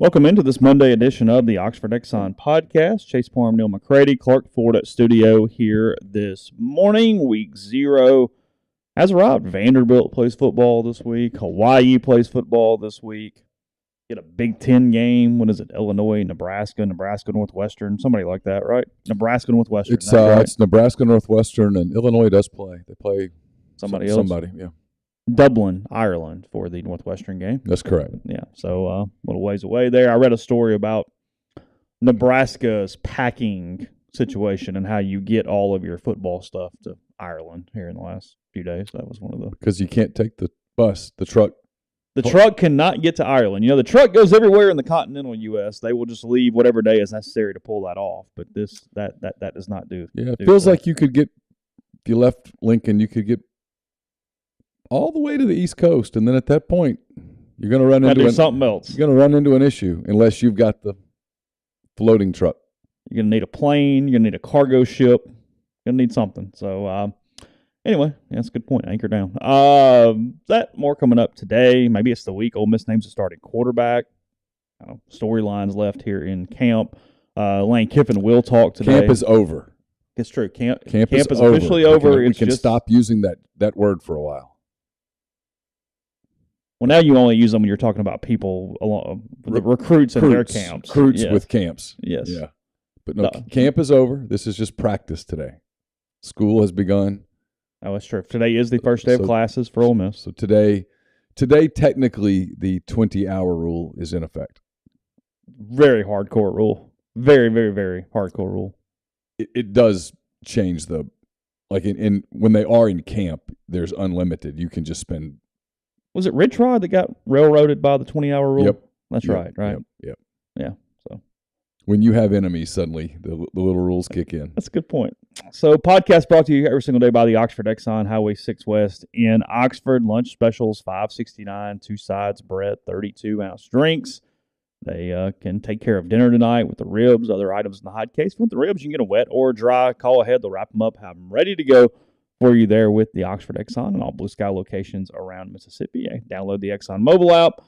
Welcome into this Monday edition of the Oxford Exxon Podcast. Chase Parham, Neal, McCready, Clark Ford at studio here this morning. Week 0 has arrived. Vanderbilt plays football this week. Hawaii plays football this week. Get a Big Ten game. What is it? Illinois, Nebraska, Northwestern, somebody like that, right? Nebraska, Northwestern. It's Nebraska, Northwestern, and Illinois does play. They play somebody else. Somebody, yeah. Dublin, Ireland for the Northwestern game. That's correct. Yeah, so a little ways away there. I read a story about Nebraska's packing situation and how you get all of your football stuff to Ireland here in the last few days. That was one of the... Because you can't take the bus, the truck. The truck cannot get to Ireland. You know, the truck goes everywhere in the continental U.S. They will just leave whatever day is necessary to pull that off. But that does not do. Yeah, it feels like you could get, if you left Lincoln, you could get all the way to the East Coast, and then at that point, you're going to run into something else. You're going to run into an issue unless you've got the floating truck. You're going to need a plane. You're going to need a cargo ship. You're going to need something. So, anyway, yeah, that's a good point. Anchor down. That more coming up today. Maybe it's the week Ole Miss names a starting quarterback. Storylines left here in camp. Lane Kiffin will talk today. Camp is over. It's true. Camp is officially over. We can stop using that word for a while. Well, now you only use them when you're talking about people, the recruits in their camps. Recruits with camps. Yes. Yeah. But no, camp is over. This is just practice today. School has begun. Oh, that's true. Today is the first day of classes for Ole Miss. So today, technically, the 20-hour rule is in effect. Very hardcore rule. Very, very, very hardcore rule. It does change in when they are in camp, there's unlimited. You can just spend. Was it Rich Rod that got railroaded by the 20-hour rule? Yep. That's right. Yep. Yeah. So when you have enemies, suddenly the little rules kick in. That's a good point. So podcast brought to you every single day by the Oxford Exxon, Highway 6 West in Oxford. Lunch specials, $5.69, 2 sides, bread, 32-ounce drinks. They can take care of dinner tonight with the ribs, other items in the hot case. If you want the ribs, you can get them wet or dry. Call ahead. They'll wrap them up, have them ready to go for you there with the Oxford Exxon and all Blue Sky locations around Mississippi. Download the Exxon mobile app.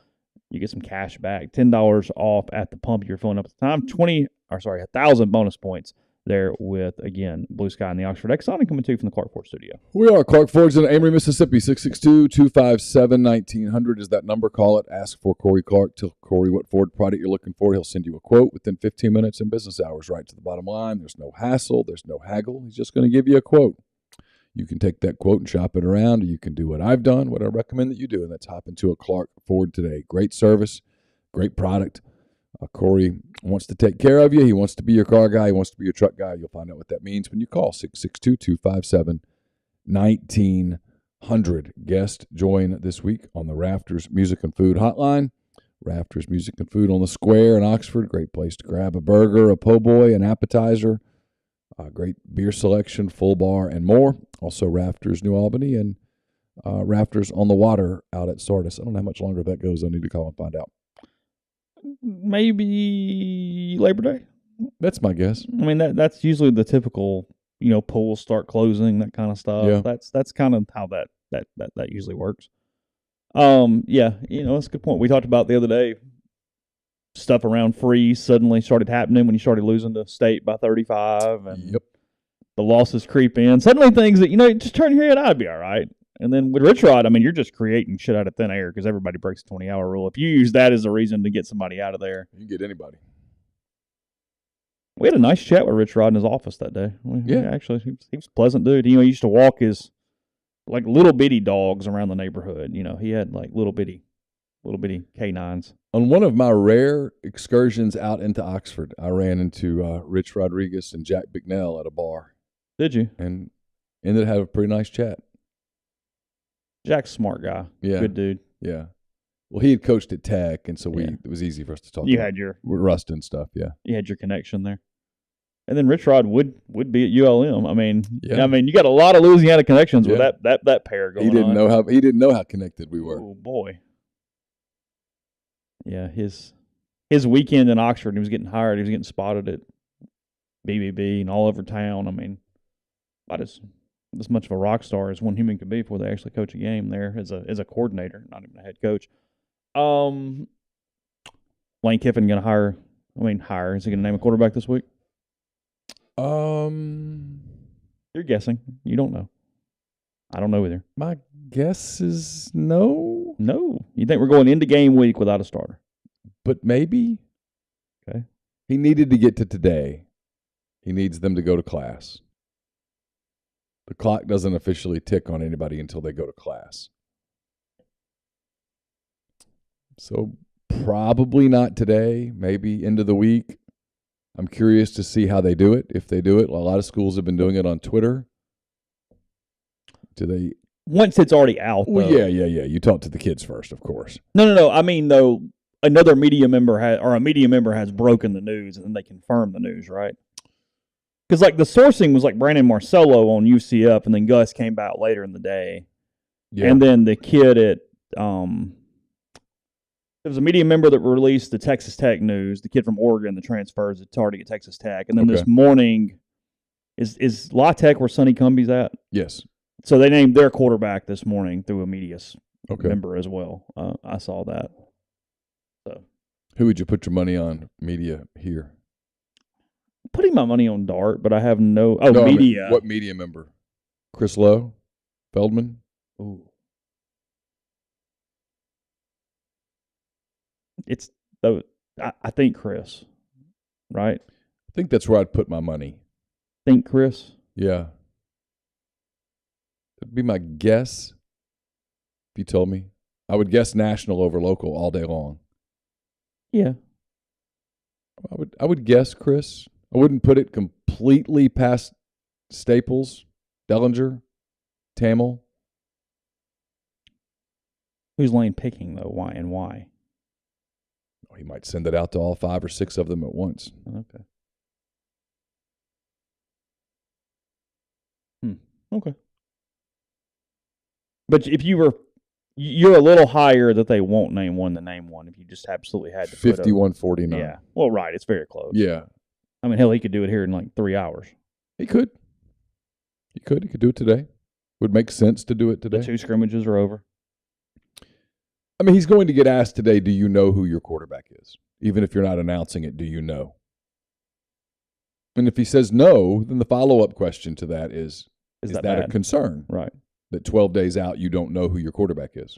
You get some cash back, $10 off at the pump you're filling up at the time. 1,000 bonus points there with, again, Blue Sky and the Oxford Exxon, and coming to you from the Clark Ford studio. We are Clark Ford's in Amory, Mississippi. 662-257-1900 is that number. Call it. Ask for Corey Clark. Tell Corey what Ford product you're looking for. He'll send you a quote within 15 minutes in business hours, right to the bottom line. There's no hassle. There's no haggle. He's just going to give you a quote. You can take that quote and shop it around, or you can do what I've done, what I recommend that you do, and that's hop into a Clark Ford today. Great service, great product. Corey wants to take care of you. He wants to be your car guy. He wants to be your truck guy. You'll find out what that means when you call 662-257-1900. Guest join this week on the Rafters Music and Food Hotline. Rafters Music and Food on the Square in Oxford. Great place to grab a burger, a po' boy, an appetizer. Great beer selection, full bar, and more. Also Rafters New Albany and Rafters on the Water out at Sardis. I don't know how much longer that goes. I need to call and find out. Maybe Labor Day. That's my guess. I mean, that's usually the typical, pools start closing, that kind of stuff. Yeah. That's kind of how that usually works. Yeah, that's a good point. We talked about the other day, stuff around freeze suddenly started happening when you started losing to State by 35, and the losses creep in. Suddenly things that, just turn your head out, it'd be all right. And then with Rich Rod, I mean, you're just creating shit out of thin air because everybody breaks the 20-hour rule. If you use that as a reason to get somebody out of there. You can get anybody. We had a nice chat with Rich Rod in his office that day. Actually, he was a pleasant dude. He used to walk his, little bitty dogs around the neighborhood. He had, little bitty canines. On one of my rare excursions out into Oxford, I ran into Rich Rodriguez and Jack Bicknell at a bar. Did you? And ended up having a pretty nice chat. Jack's a smart guy. Yeah. Good dude. Yeah. Well, he had coached at Tech, and so it was easy for us to talk. You had your Rust and stuff. Yeah. You had your connection there. And then Rich Rod would be at ULM. I mean, you got a lot of Louisiana connections with that pair going on. He didn't know how connected we were. Oh boy. Yeah, his weekend in Oxford, he was getting hired. He was getting spotted at BBB and all over town. I mean, about as much of a rock star as one human could be before they actually coach a game there as a coordinator, not even a head coach. One Lane Kiffin going to hire? Is he going to name a quarterback this week? You're guessing. You don't know. I don't know either. My guess is no. No. You think we're going into game week without a starter? But maybe. Okay. He needed to get to today. He needs them to go to class. The clock doesn't officially tick on anybody until they go to class. So probably not today, maybe end of the week. I'm curious to see how they do it. If they do it, a lot of schools have been doing it on Twitter. Do they? Once it's already out, Well, though. yeah. You talk to the kids first, of course. No. I mean, though, another media member has broken the news, and then they confirm the news, right? Because, like, the sourcing was like Brandon Marcello on UCF, and then Gus came out later in the day. Yeah. And then the kid at there was a media member that released the Texas Tech news, the kid from Oregon that transfers at Tardy at Texas Tech. And then this morning, is La Tech where Sonny Cumbie's at? Yes. So they named their quarterback this morning through a media Okay. member as well. I saw that. So Who would you put your money on media here? putting my money on Dart, but I have no No, I mean, media. what media member? Chris Lowe? Feldman? Ooh. It's though I think Chris, right? I think that's where I'd put my money. Think Chris. Yeah. That'd be my guess. If you told me, I would guess national over local all day long. Yeah. I would guess Chris. I wouldn't put it completely past Staples, Dellinger, Tamil. Who's Lane picking though? Why and why? He might send it out to all 5 or 6 of them at once. Okay. Okay. But if you're a little higher that they won't name one than name one if you just absolutely had to. 51-49. Yeah. Well, right. It's very close. Yeah. I mean, hell, he could do it here in like 3 hours. He could. He could do it today. Would make sense to do it today. The 2 scrimmages are over. I mean, he's going to get asked today, do you know who your quarterback is? Even if you're not announcing it, do you know? And if he says no, then the follow-up question to that is that a concern? Right. That 12 days out, you don't know who your quarterback is?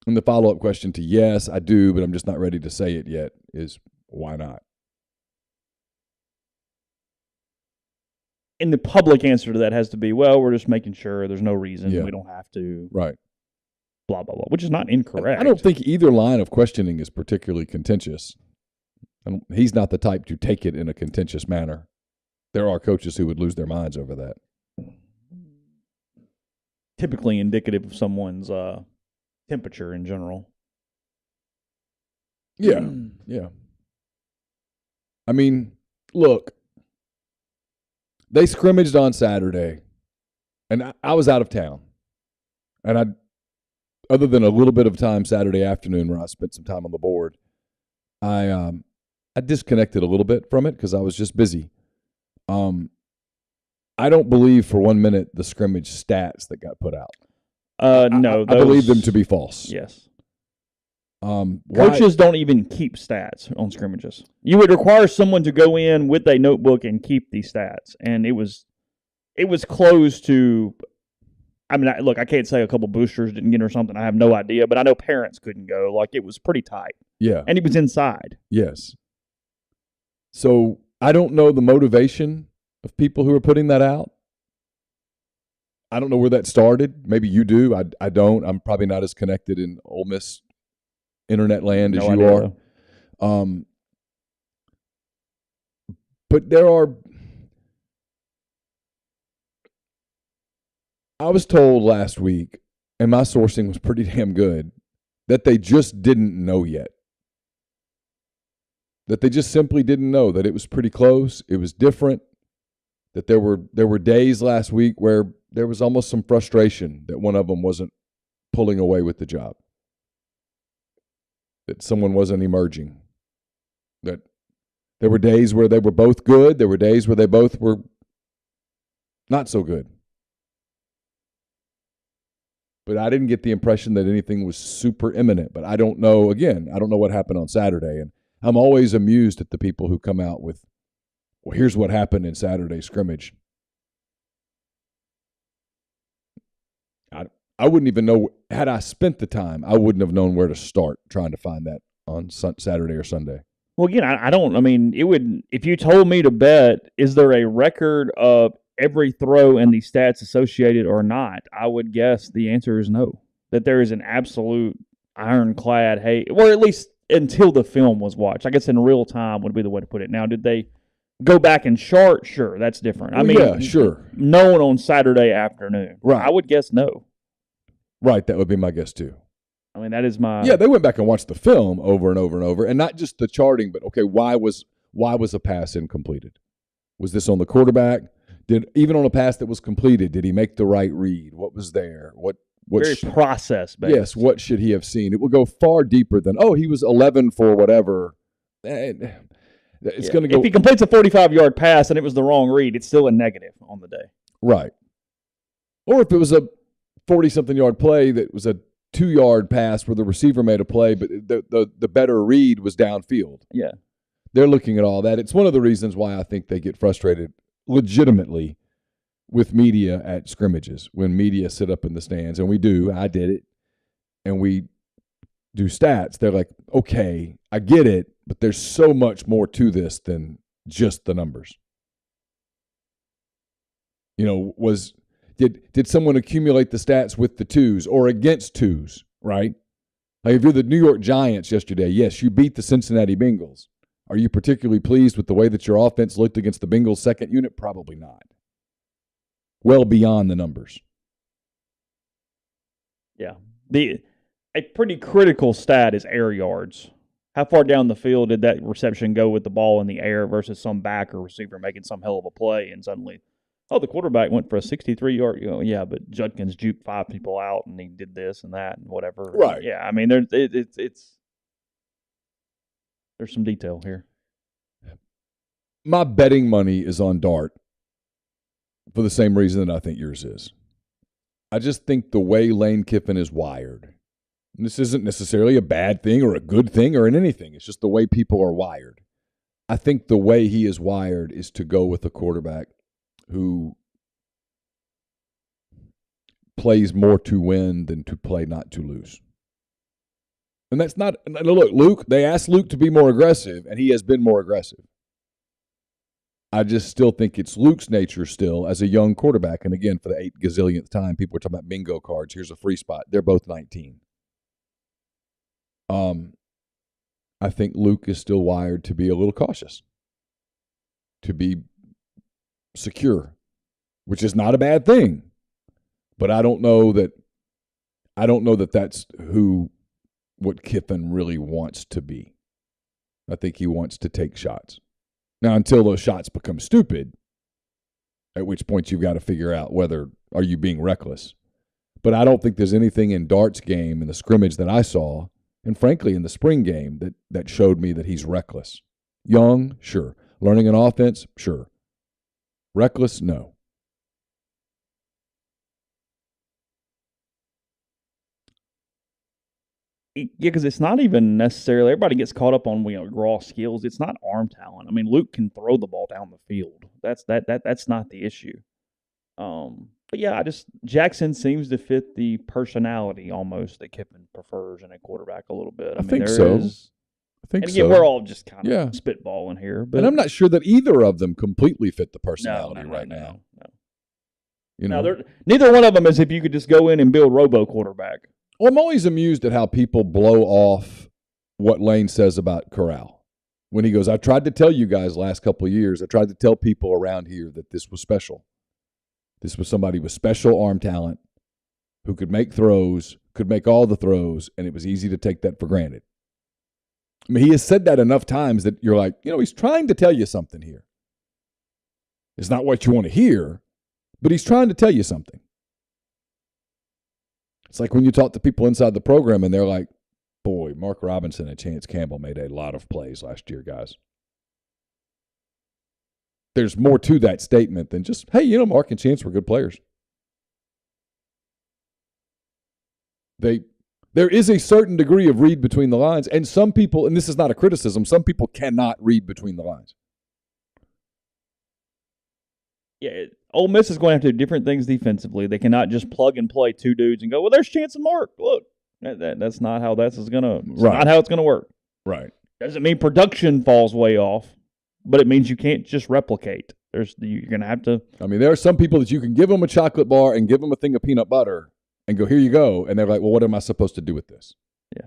And the follow-up question to yes, I do, but I'm just not ready to say it yet is why not? And the public answer to that has to be, well, we're just making sure there's no reason. Yeah. We don't have to. Right. Blah, blah, blah, which is not incorrect. I don't think either line of questioning is particularly contentious. He's not the type to take it in a contentious manner. There are coaches who would lose their minds over that. Typically indicative of someone's temperature in general. Yeah, yeah. I mean, look, they scrimmaged on Saturday, and I was out of town. And other than a little bit of time Saturday afternoon where I spent some time on the board, I disconnected a little bit from it because I was just busy. I don't believe for 1 minute the scrimmage stats that got put out. No, I believe them to be false. Yes. Coaches Coaches don't even keep stats on scrimmages. You would require someone to go in with a notebook and keep these stats, and it was close to. I mean, look, I can't say a couple boosters didn't get or something. I have no idea, but I know parents couldn't go. Like, it was pretty tight. Yeah. And it was inside. Yes. So I don't know the motivation of people who are putting that out. I don't know where that started. Maybe you do. I don't. I'm probably not as connected in Ole Miss internet land as you are. But there are. I was told last week, and my sourcing was pretty damn good, that they just didn't know yet. That they just simply didn't know, that it was pretty close, it was different, that there were days last week where there was almost some frustration that one of them wasn't pulling away with the job, that someone wasn't emerging, that there were days where they were both good, there were days where they both were not so good. but I didn't get the impression that anything was super imminent. But I don't know. Again, I don't know what happened on Saturday, and I'm always amused at the people who come out with, well, here's what happened in Saturday's scrimmage. I wouldn't even know, had I spent the time, I wouldn't have known where to start trying to find that on Saturday or Sunday. Well, again, it would, if you told me to bet, is there a record of every throw and the stats associated or not, I would guess the answer is no. That there is an absolute ironclad, or at least until the film was watched. I guess in real time would be the way to put it. Now, did they go back and chart? Sure, that's different. Well, yeah, sure. Known on Saturday afternoon. Right. I would guess no. Right, that would be my guess too. I mean, that is my... Yeah, they went back and watched the film over and over and over, and not just the charting, but, okay, why was a pass incompleted? Was this on the quarterback? Even on a pass that was completed, did he make the right read? What was there? What Very process-based. Yes, what should he have seen? It will go far deeper than, he was 11 for whatever. It's going to go... If he completes a 45-yard pass and it was the wrong read, it's still a negative on the day. Right. Or if it was a 40-something yard play that was a 2-yard pass where the receiver made a play, but the better read was downfield. Yeah. They're looking at all that. It's one of the reasons why I think they get frustrated legitimately with media at scrimmages, when media sit up in the stands, and I did it, and we do stats. They're like, okay, I get it, but there's so much more to this than just the numbers. Did someone accumulate the stats with the twos or against twos, right? Like if you're the New York Giants yesterday, yes, you beat the Cincinnati Bengals. Are you particularly pleased with the way that your offense looked against the Bengals' second unit? Probably not. Well beyond the numbers. Yeah. A pretty critical stat is air yards. How far down the field did that reception go with the ball in the air versus some back or receiver making some hell of a play and suddenly... the quarterback went for a 63-yard. Yeah, but Judkins juked 5 people out, and he did this and that and whatever. Right. Yeah, I mean, there's some detail here. My betting money is on Dart for the same reason that I think yours is. I just think the way Lane Kiffin is wired, and this isn't necessarily a bad thing or a good thing or in anything. It's just the way people are wired. I think the way he is wired is to go with a quarterback who plays more to win than to play not to lose. And that's not, look, Luke, they asked Luke to be more aggressive, and he has been more aggressive. I just still think it's Luke's nature still as a young quarterback. And again, for the 8 gazillionth time, people are talking about bingo cards. Here's a free spot. They're both 19. I think Luke is still wired to be a little cautious, to be secure, which is not a bad thing. But I don't know that that's what Kiffin really wants to be. I think he wants to take shots. Now, until those shots become stupid, at which point you've got to figure out whether are you being reckless. But I don't think there's anything in Dart's game in the scrimmage that I saw, and frankly in the spring game, that showed me that he's reckless. Young, sure. Learning an offense, sure. Reckless, no. Yeah, because it's not even necessarily, everybody gets caught up on raw skills. It's not arm talent. I mean, Luke can throw the ball down the field. That's not the issue. But yeah, Jackson seems to fit the personality almost that Kiffin prefers in a quarterback a little bit. I think so. And again, we're all just kind of spitballing here. But and I'm not sure that either of them completely fit the personality right now. No. Neither one of them is if you could just go in and build robo quarterback. Well, I'm always amused at how people blow off what Lane says about Corral. When he goes, I tried to tell you guys last couple of years, I tried to tell people around here that this was special. This was somebody with special arm talent who could make throws, could make all the throws, and it was easy to take that for granted. I mean, he has said that enough times that you're like, he's trying to tell you something here. It's not what you want to hear, but he's trying to tell you something. It's like when you talk to people inside the program and they're like, boy, Mark Robinson and Chance Campbell made a lot of plays last year, guys. There's more to that statement than just, hey, Mark and Chance were good players. There is a certain degree of read between the lines, and some people, and this is not a criticism, some people cannot read between the lines. Yeah, Ole Miss is going to have to do different things defensively. They cannot just plug and play two dudes and go, well, there's chance of mark. Look, that's not how that's going to. Not how it's going to work. Right. Doesn't mean production falls way off, but it means you can't just replicate. You're going to have to. I mean, there are some people that you can give them a chocolate bar and give them a thing of peanut butter and go, here you go. And they're like, well, what am I supposed to do with this? Yeah.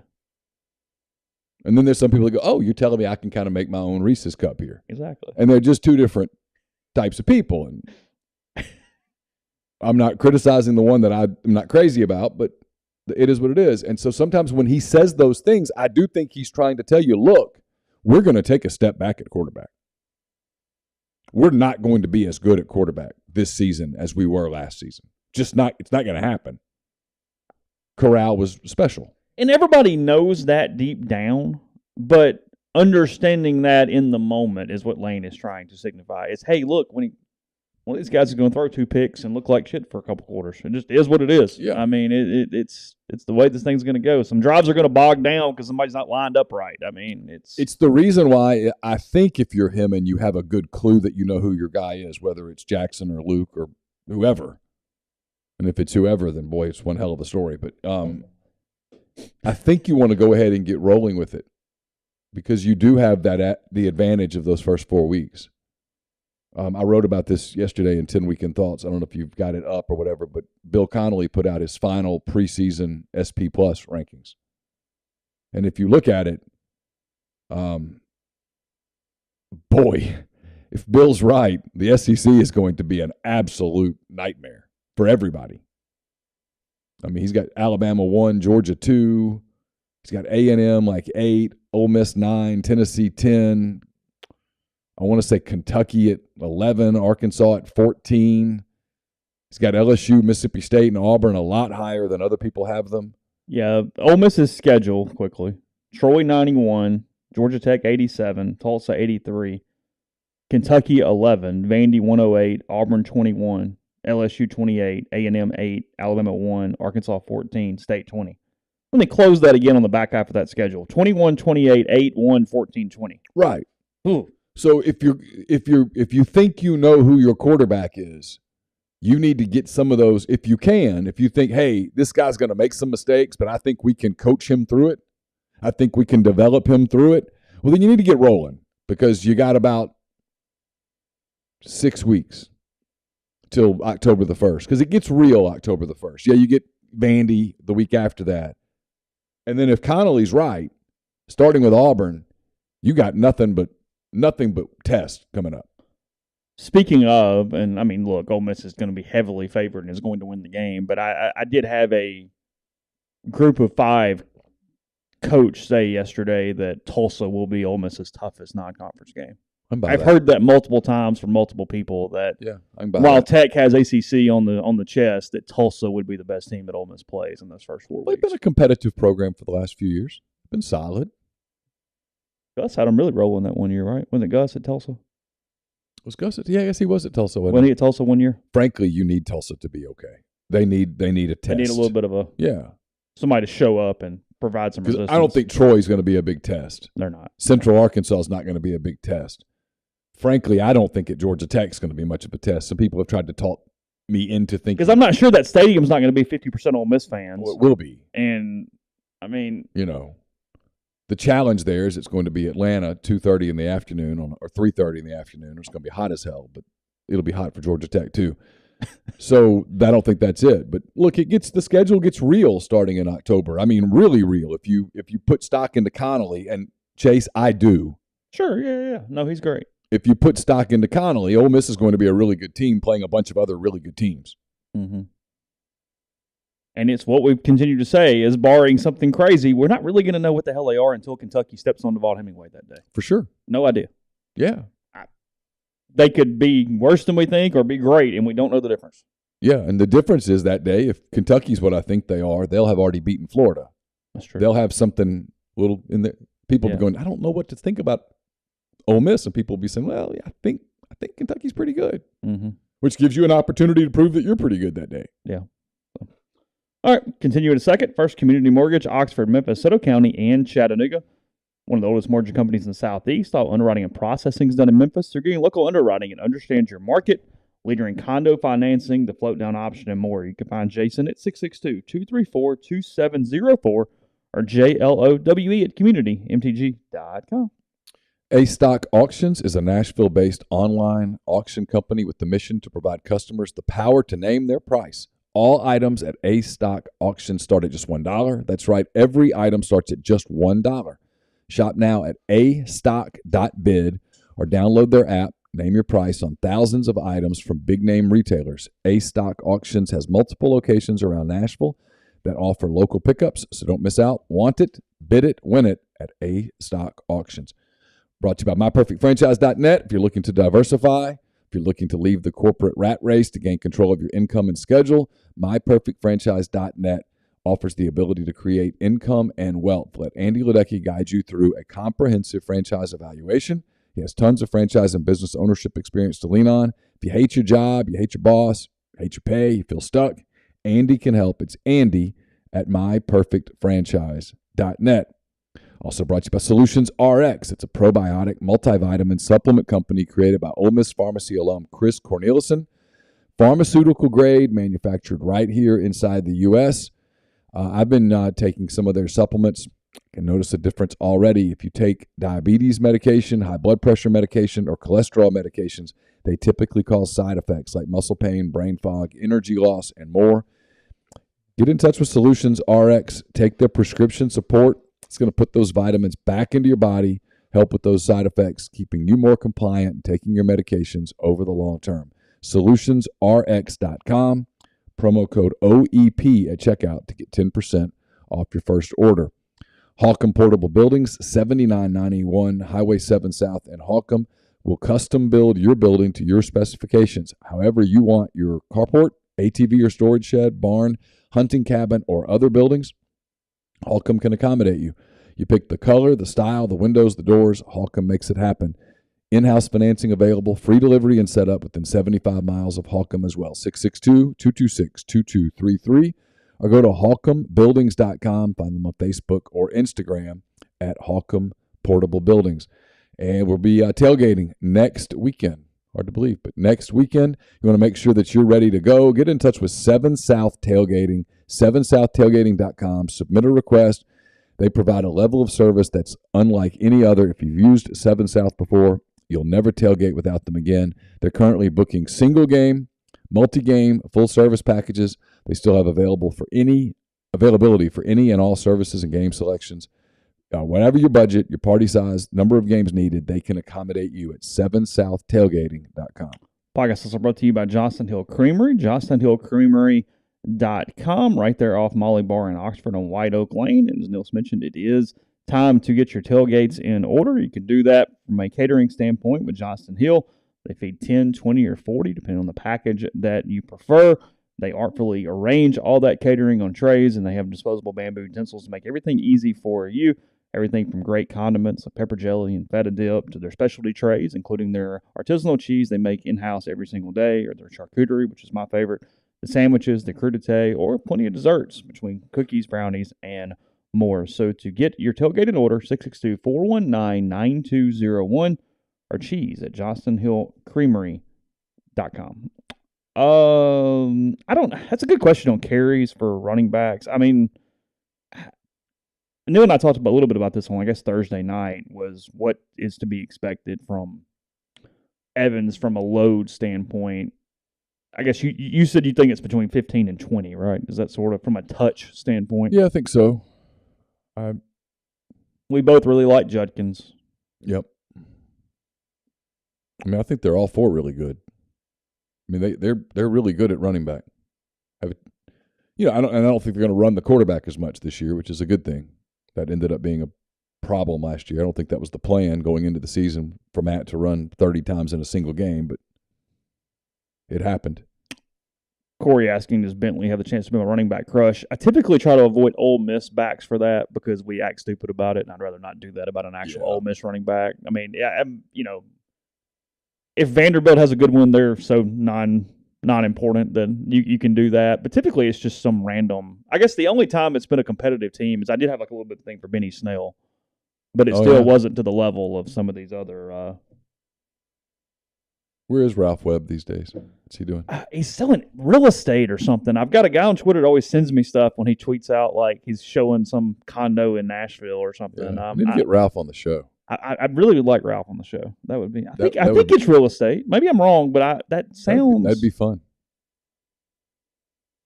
And then there's some people that go, oh, you're telling me I can kind of make my own Reese's cup here. Exactly. And they're just two different types of people. And I'm not criticizing the one that I'm not crazy about, but it is what it is. And so sometimes when he says those things, I do think he's trying to tell you, look, we're going to take a step back at quarterback. We're not going to be as good at quarterback this season as we were last season. It's not going to happen. Corral was special. And everybody knows that deep down, but understanding that in the moment is what Lane is trying to signify. It's, hey, look, when one of these guys is going to throw 2 picks and look like shit for a couple quarters. It just is what it is. Yeah. I mean, it's the way this thing's going to go. Some drives are going to bog down because somebody's not lined up right. I mean, it's the reason why I think if you're him and you have a good clue that you know who your guy is, whether it's Jackson or Luke or whoever, and if it's whoever, then boy, it's one hell of a story. But I think you want to go ahead and get rolling with it because you do have the advantage of those first 4 weeks. I wrote about this yesterday in 10 Weekend Thoughts. I don't know if you've got it up or whatever, but Bill Connolly put out his final preseason SP Plus rankings. And if you look at it, boy, if Bill's right, the SEC is going to be an absolute nightmare for everybody. I mean, he's got Alabama 1, Georgia 2. He's got A&M like 8, Ole Miss 9, Tennessee 10. I want to say Kentucky at 11, Arkansas at 14. He's got LSU, Mississippi State, and Auburn a lot higher than other people have them. Yeah, Ole Miss's schedule, quickly. Troy 91, Georgia Tech 87, Tulsa 83, Kentucky 11, Vandy 108, Auburn 21, LSU 28, A&M 8, Alabama 1, Arkansas 14, State 20. Let me close that again on the back half of that schedule. 21, 28, 8, 1, 14, 20. Right. Ooh. So if you think you know who your quarterback is, you need to get some of those if you can. If you think, hey, this guy's going to make some mistakes, but I think we can coach him through it. I think we can develop him through it. Well, then you need to get rolling because you got about 6 weeks till October the 1st because it gets real October the 1st. Yeah, you get Vandy the week after that. And then if Connolly's right, starting with Auburn, you got nothing but tests coming up. Speaking of, and I mean, look, Ole Miss is going to be heavily favored and is going to win the game, but I did have a group of 5 coach say yesterday that Tulsa will be Ole Miss's toughest non-conference game. I've heard that multiple times from multiple people that while Tech has ACC on the chest, that Tulsa would be the best team that Ole Miss plays in those first 4 weeks. They've been a competitive program for the last few years. Been solid. Gus had him really rolling that 1 year, right? Wasn't it Gus at Tulsa? Was Gus at? Yeah, I guess he was at Tulsa. Wasn't he at Tulsa 1 year? Frankly, you need Tulsa to be okay. They need a test. They need a little bit of somebody to show up and provide some resistance. I don't think Troy's going to be a big test. They're not. Central Arkansas is not going to be a big test. Frankly, I don't think at Georgia Tech is going to be much of a test. Some people have tried to talk me into thinking. Because I'm not sure that stadium's not going to be 50% Ole Miss fans. Well, it will be. And, I mean. The challenge there is it's going to be Atlanta 2:30 in the afternoon or 3:30 in the afternoon. It's going to be hot as hell, but it'll be hot for Georgia Tech too. So I don't think that's it. But look, the schedule gets real starting in October. I mean, really real. If you put stock into Connolly and Chase, I do. Sure, yeah. No, he's great. If you put stock into Connolly, Ole Miss is going to be a really good team playing a bunch of other really good teams. Mm-hmm. And it's what we've continued to say is, barring something crazy, we're not really going to know what the hell they are until Kentucky steps on Vaught Hemingway that day. For sure. No idea. Yeah. They could be worse than we think or be great, and we don't know the difference. Yeah, and the difference is that day, if Kentucky's what I think they are, they'll have already beaten Florida. That's true. They'll have something little in there. People will be going, I don't know what to think about Ole Miss, and people will be saying, well, yeah, I think Kentucky's pretty good, mm-hmm. which gives you an opportunity to prove that you're pretty good that day. Yeah. All right, continue in a second. First Community Mortgage, Oxford, Memphis, Soto County, and Chattanooga. One of the oldest mortgage companies in the Southeast. All underwriting and processing is done in Memphis. They're getting local underwriting and understands your market. Leader in condo financing, the float down option, and more. You can find Jason at 662-234-2704 or JLOWE at communitymtg.com. A-Stock Auctions is a Nashville-based online auction company with the mission to provide customers the power to name their price. All items at A-Stock Auctions start at just $1. That's right, every item starts at just $1. Shop now at astock.bid or download their app. Name your price on thousands of items from big-name retailers. A-Stock Auctions has multiple locations around Nashville that offer local pickups, so don't miss out. Want it, bid it, win it at A-Stock Auctions. Brought to you by MyPerfectFranchise.net. If you're looking to diversify, if you're looking to leave the corporate rat race to gain control of your income and schedule, MyPerfectFranchise.net offers the ability to create income and wealth. Let Andy Ledecky guide you through a comprehensive franchise evaluation. He has tons of franchise and business ownership experience to lean on. If you hate your job, you hate your boss, you hate your pay, you feel stuck, Andy can help. It's Andy at MyPerfectFranchise.net. Also brought to you by Solutions RX. It's a probiotic multivitamin supplement company created by Ole Miss pharmacy alum Chris Cornelison. Pharmaceutical grade, manufactured right here inside the U.S. I've been taking some of their supplements. I can notice a difference already. If you take diabetes medication, high blood pressure medication, or cholesterol medications, they typically cause side effects like muscle pain, brain fog, energy loss, and more. Get in touch with Solutions RX. Take their prescription support. It's going to put those vitamins back into your body, help with those side effects, keeping you more compliant and taking your medications over the long term. SolutionsRx.com. Promo code OEP at checkout to get 10% off your first order. Holcomb Portable Buildings, 7991 Highway 7 South in Holcomb, will custom build your building to your specifications. However you want your carport, ATV or storage shed, barn, hunting cabin, or other buildings, Holcomb can accommodate you. You pick the color, the style, the windows, the doors. Holcomb makes it happen. In-house financing available, free delivery and setup within 75 miles of Holcomb as well. 662-226-2233 or go to holcombbuildings.com. Find them on Facebook or Instagram at Holcomb Portable Buildings. And we'll be tailgating next weekend. Hard to believe, but next weekend, you want to make sure that you're ready to go. Get in touch with 7 South Tailgating, 7southtailgating.com. Submit a request. They provide a level of service that's unlike any other. If you've used 7 South before, you'll never tailgate without them again. They're currently booking single game, multi-game, full service packages. They still have availability for any and all services and game selections. Whatever your budget, your party size, number of games needed, they can accommodate you at 7southtailgating.com. Podcast also brought to you by Johnston Hill Creamery, johnstonhillcreamery.com, right there off Molly Bar in Oxford on White Oak Lane. And as Neal mentioned, it is time to get your tailgates in order. You can do that from a catering standpoint with Johnston Hill. They feed 10, 20, or 40, depending on the package that you prefer. They artfully arrange all that catering on trays, and they have disposable bamboo utensils to make everything easy for you. Everything from great condiments like pepper jelly and feta dip to their specialty trays, including their artisanal cheese they make in-house every single day, or their charcuterie, which is my favorite, the sandwiches, the crudité, or plenty of desserts between cookies, brownies, and more. So to get your tailgate in order, 662-419-9201 or cheese at johnstonhillcreamery.com. That's a good question on carries for running backs. I mean, Neal and I talked a little bit about this on, I guess, Thursday night, was what is to be expected from Evans from a load standpoint. I guess you said you think it's between 15 and 20, right? Is that sort of from a touch standpoint? Yeah, I think so. We both really like Judkins. Yep. I mean, I think they're all four really good. I mean, they're really good at running back. I don't think they're going to run the quarterback as much this year, which is a good thing. That ended up being a problem last year. I don't think that was the plan going into the season for Matt to run 30 times in a single game, but it happened. Corey asking, does Bentley have the chance to be a running back crush? I typically try to avoid Ole Miss backs for that because we act stupid about it, and I'd rather not do that about an actual Ole Miss running back. I mean, if Vanderbilt has a good one, they're so not important, then you can do that. But typically it's just some random. I guess the only time it's been a competitive team is I did have like a little bit of thing for Benny Snell, but it still wasn't to the level of some of these other. Where is Ralph Webb these days? What's he doing? He's selling real estate or something. I've got a guy on Twitter that always sends me stuff when he tweets out like he's showing some condo in Nashville or something. Yeah. I need to get Ralph on the show. I really would like Ralph on the show. That would be. I think it's real estate. Maybe I'm wrong, but that sounds. That'd be fun.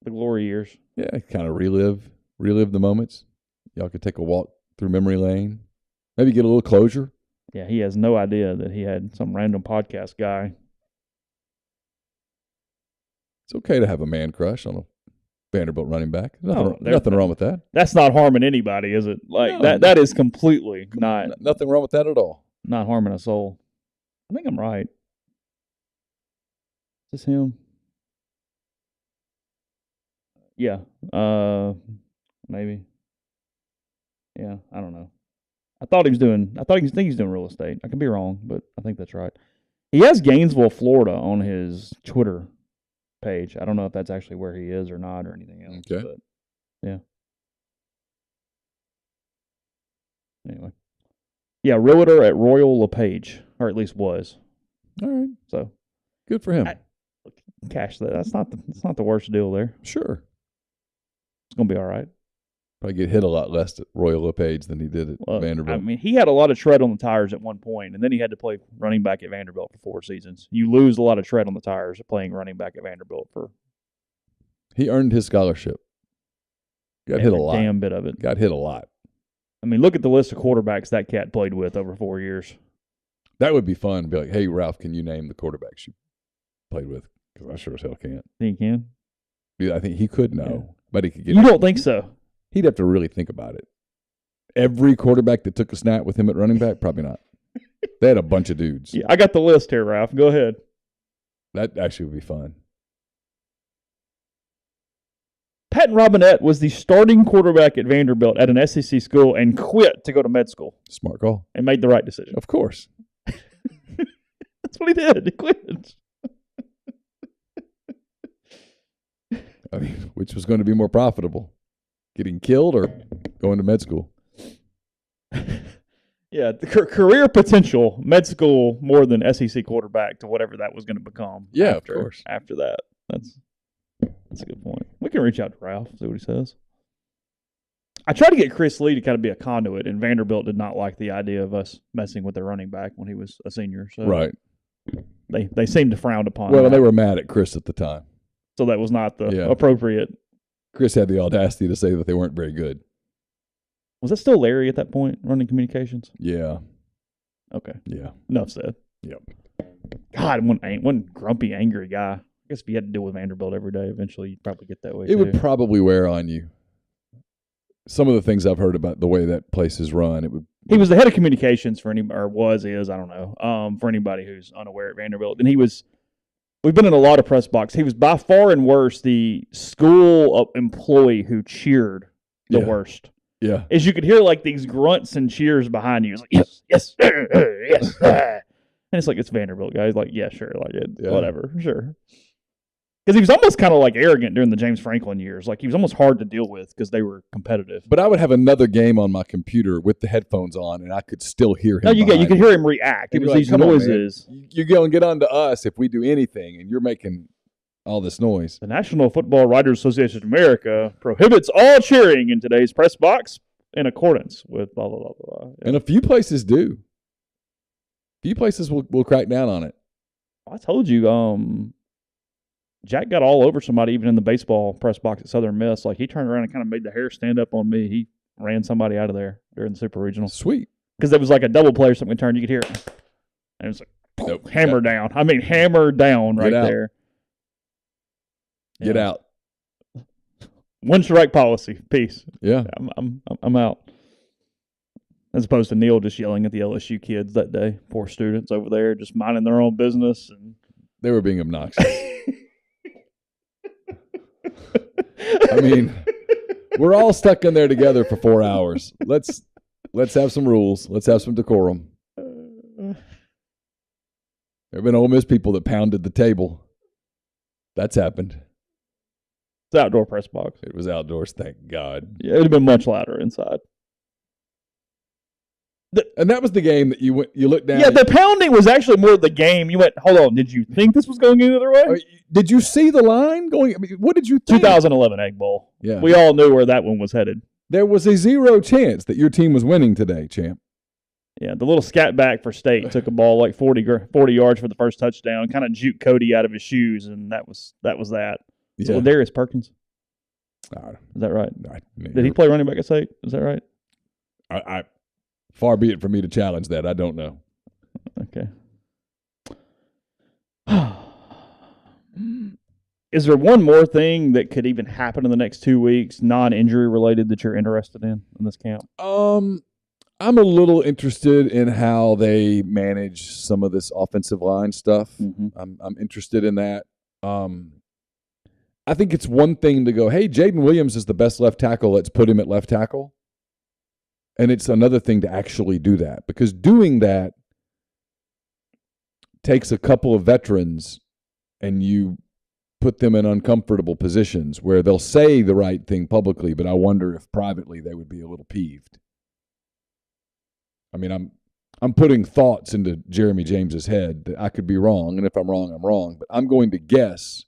The glory years. Yeah, kind of relive the moments. Y'all could take a walk through memory lane. Maybe get a little closure. Yeah, he has no idea that he had some random podcast guy. It's okay to have a man crush on a Vanderbilt running back. Nothing wrong with that. That's not harming anybody, is it? Like that is completely not. Nothing wrong with that at all. Not harming a soul. I think I'm right. Is this him? Yeah. Maybe. Yeah, I don't know. I think he's doing real estate. I could be wrong, but I think that's right. He has Gainesville, Florida on his Twitter page. I don't know if that's actually where he is or not or anything else. Okay. But yeah. Anyway. Yeah, realtor at Royal LePage, or at least was. All right. So good for him. Cash that. That's not the worst deal there. Sure. It's gonna be all right. Probably get hit a lot less at Royal LePage than he did at Vanderbilt. I mean, he had a lot of tread on the tires at one point, and then he had to play running back at Vanderbilt for 4 seasons. You lose a lot of tread on the tires playing running back at Vanderbilt for. He earned his scholarship. Got hit a lot. Damn bit of it. Got hit a lot. I mean, look at the list of quarterbacks that cat played with over 4 years. That would be fun. Be like, hey, Ralph, can you name the quarterbacks you played with? Because I sure as hell can't. Think he can? Yeah, I think he could know, but he could get. You don't think so? He'd have to really think about it. Every quarterback that took a snap with him at running back, probably not. They had a bunch of dudes. Yeah, I got the list here, Ralph. Go ahead. That actually would be fun. Patton Robinette was the starting quarterback at Vanderbilt at an SEC school and quit to go to med school. Smart call. And made the right decision. Of course. That's what he did. He quit. I mean, which was going to be more profitable? Getting killed or going to med school? Yeah, the career potential, med school more than SEC quarterback to whatever that was going to become. Yeah, of course. After that. That's a good point. We can reach out to Ralph, see what he says. I tried to get Chris Lee to kind of be a conduit, and Vanderbilt did not like the idea of us messing with their running back when he was a senior. So right. They seemed to frown upon that. Well, they were mad at Chris at the time. So that was not the appropriate. Chris had the audacity to say that they weren't very good. Was that still Larry at that point, running communications? Yeah. Okay. Yeah. Enough said. Yep. God, one grumpy, angry guy. I guess if you had to deal with Vanderbilt every day, eventually you'd probably get that way. It would probably wear on you. Some of the things I've heard about the way that place is run, it would. He was the head of communications for anybody, or is, I don't know, for anybody who's unaware at Vanderbilt. And we've been in a lot of press box. He was by far and worse the school employee who cheered the worst. Yeah. As you could hear like these grunts and cheers behind you. It's like, yes, yes, yes. And it's like, it's Vanderbilt, guys. Like, yeah, sure. Like, whatever. Sure. Because he was almost kind of like arrogant during the James Franklin years. Like, he was almost hard to deal with because they were competitive. But I would have another game on my computer with the headphones on, and I could still hear him. No, you could hear him react. It was like, these noises. You're going to get on to us if we do anything, and you're making all this noise. The National Football Writers Association of America prohibits all cheering in today's press box in accordance with blah, blah, blah, blah. Yeah. And a few places do. A few places will crack down on it. I told you, Jack got all over somebody even in the baseball press box at Southern Miss. Like, he turned around and kind of made the hair stand up on me. He ran somebody out of there during the Super Regional. Sweet. Because it was like a double play or something turned. You could hear it. And it was like, hammer down. I mean, hammer down right there. Get out. One strike policy. Peace. Yeah. I'm out. As opposed to Neal just yelling at the LSU kids that day. Poor students over there just minding their own business. And they were being obnoxious. I mean, we're all stuck in there together for 4 hours. Let's have some rules. Let's have some decorum. There have been Ole Miss people that pounded the table. That's happened. It's outdoor press box. It was outdoors, thank God. Yeah, it would have been much louder inside. And that was the game that you looked down. Yeah, the pounding was actually more the game. You went, hold on, did you think this was going any other way? Did you see the line going? I mean, what did you think? 2011 Egg Bowl. Yeah. We all knew where that one was headed. There was a 0 chance that your team was winning today, champ. Yeah, the little scat back for State took a ball like 40 yards for the first touchdown, kind of juked Cody out of his shoes, and that was that. Yeah. So Darius Perkins. Is that right? Did he play running back at State? Is that right? I far be it for me to challenge that. I don't know. Okay. Is there one more thing that could even happen in the next 2 weeks, non-injury related, that you're interested in this camp? I'm a little interested in how they manage some of this offensive line stuff. Mm-hmm. I'm interested in that. I think it's one thing to go, hey, Jaden Williams is the best left tackle. Let's put him at left tackle. And it's another thing to actually do that, because doing that takes a couple of veterans and you put them in uncomfortable positions where they'll say the right thing publicly, but I wonder if privately they would be a little peeved. I mean, I'm putting thoughts into Jeremy James's head that I could be wrong, and if I'm wrong, I'm wrong. But I'm going to guess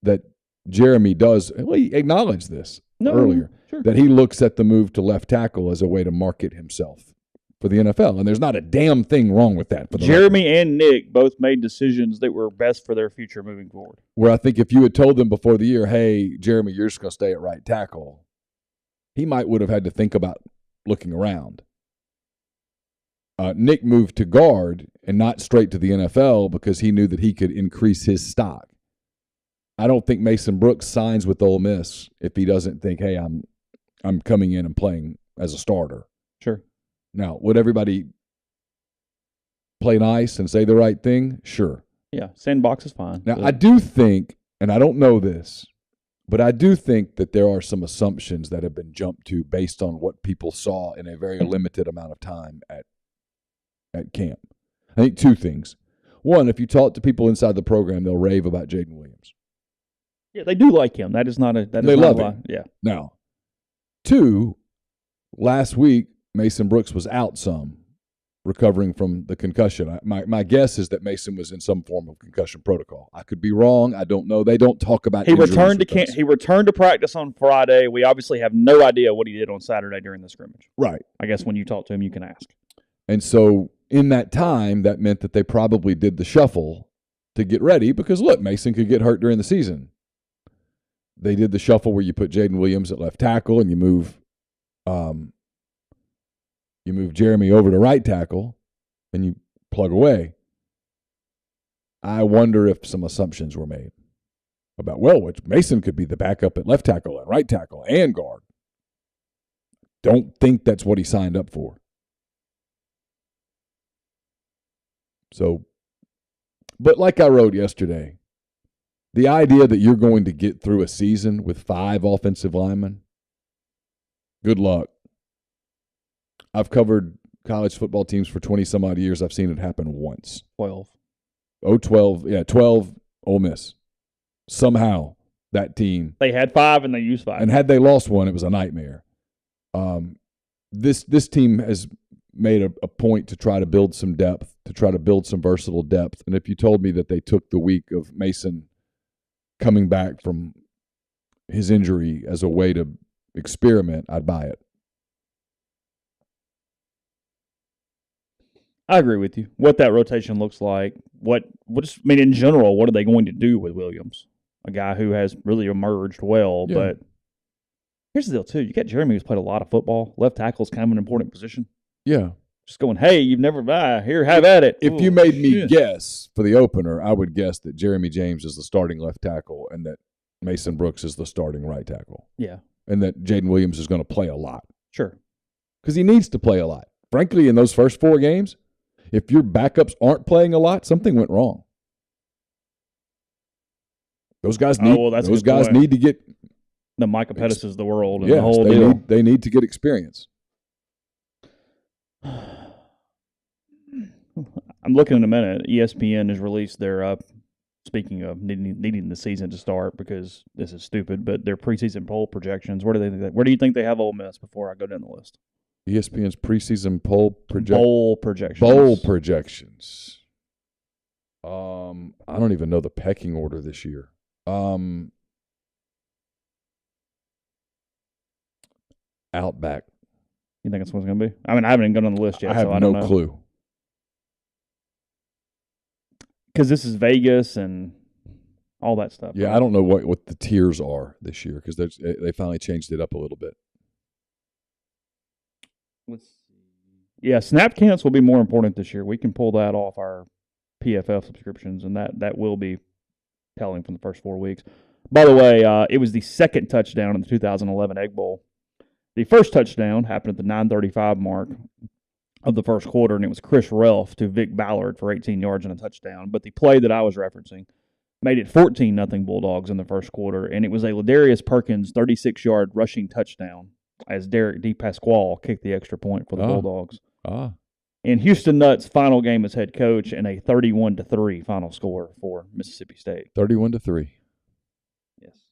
that Jeremy does. Well, he acknowledged this earlier, sure, that he looks at the move to left tackle as a way to market himself for the NFL, and there's not a damn thing wrong with that. For Jeremy and Nick both made decisions that were best for their future moving forward. Where I think if you had told them before the year, hey, Jeremy, you're just going to stay at right tackle, he would have had to think about looking around. Nick moved to guard and not straight to the NFL because he knew that he could increase his stock. I don't think Mason Brooks signs with Ole Miss if he doesn't think, hey, I'm coming in and playing as a starter. Sure. Now, would everybody play nice and say the right thing? Sure. Yeah, sandbox is fine. Now, I do think, and I don't know this, but I do think that there are some assumptions that have been jumped to based on what people saw in a very limited amount of time at camp. I think two things. One, if you talk to people inside the program, they'll rave about Jaden Williams. Yeah, they do like him. That is not a they love him. Yeah. Now, two, last week Mason Brooks was out some, recovering from the concussion. My guess is that Mason was in some form of concussion protocol. I could be wrong. I don't know. They don't talk about. He returned to practice on Friday. We obviously have no idea what he did on Saturday during the scrimmage. Right. I guess when you talk to him, you can ask. And so in that time, that meant that they probably did the shuffle to get ready because, look, Mason could get hurt during the season. They did the shuffle where you put Jaden Williams at left tackle and you move Jeremy over to right tackle and you plug away. I wonder if some assumptions were made about, which Mason could be the backup at left tackle and right tackle and guard. Don't think that's what he signed up for. So, but like I wrote yesterday, the idea that you're going to get through a season with 5 offensive linemen, good luck. I've covered college football teams for 20-some-odd years. I've seen it happen once. 12. 12, Ole Miss. Somehow, that team. They had 5 and they used 5. And had they lost one, it was a nightmare. This team has made a point to try to build some depth, to try to build some versatile depth. And if you told me that they took the week of Mason coming back from his injury as a way to experiment, I'd buy it. I agree with you. What that rotation looks like, in general, what are they going to do with Williams? A guy who has really emerged well, Yeah. But here's the deal, too. You got Jeremy who's played a lot of football. Left tackle is kind of an important position. Yeah. Just going, hey, you've never here, have at it. If you made me guess for the opener, I would guess that Jeremy James is the starting left tackle and that Mason Brooks is the starting right tackle. Yeah. And that Jaden Williams is going to play a lot. Sure. Because he needs to play a lot. Frankly, in those first 4 games, if your backups aren't playing a lot, something went wrong. Those guys need to get the Micah Pettis is the world and yes, the whole deal. They need to get experience. I'm looking in a minute. ESPN has released their speaking of needing the season to start, because this is stupid, but their preseason poll projections, where do you think they have Ole Miss before I go down the list? ESPN's preseason bowl projections. I don't even know the pecking order this year. Outback. You think that's what it's going to be? I mean, I haven't even gone on the list yet. I have so I no don't know. clue. Because this is Vegas and all that stuff. Yeah, right? I don't know what the tiers are this year because they finally changed it up a little bit. Let's see. Yeah, snap counts will be more important this year. We can pull that off our PFF subscriptions, and that will be telling from the first 4 weeks. By the way, it was the second touchdown in the 2011 Egg Bowl. The first touchdown happened at the 9:35 mark of the first quarter, and it was Chris Relf to Vic Ballard for 18 yards and a touchdown. But the play that I was referencing made it 14-0 Bulldogs in the first quarter, and it was a Ladarius Perkins 36-yard rushing touchdown as Derek DePasquale kicked the extra point for the Bulldogs. And Houston Nutt's final game as head coach, and a 31-3 final score for Mississippi State. 31-3. Yes.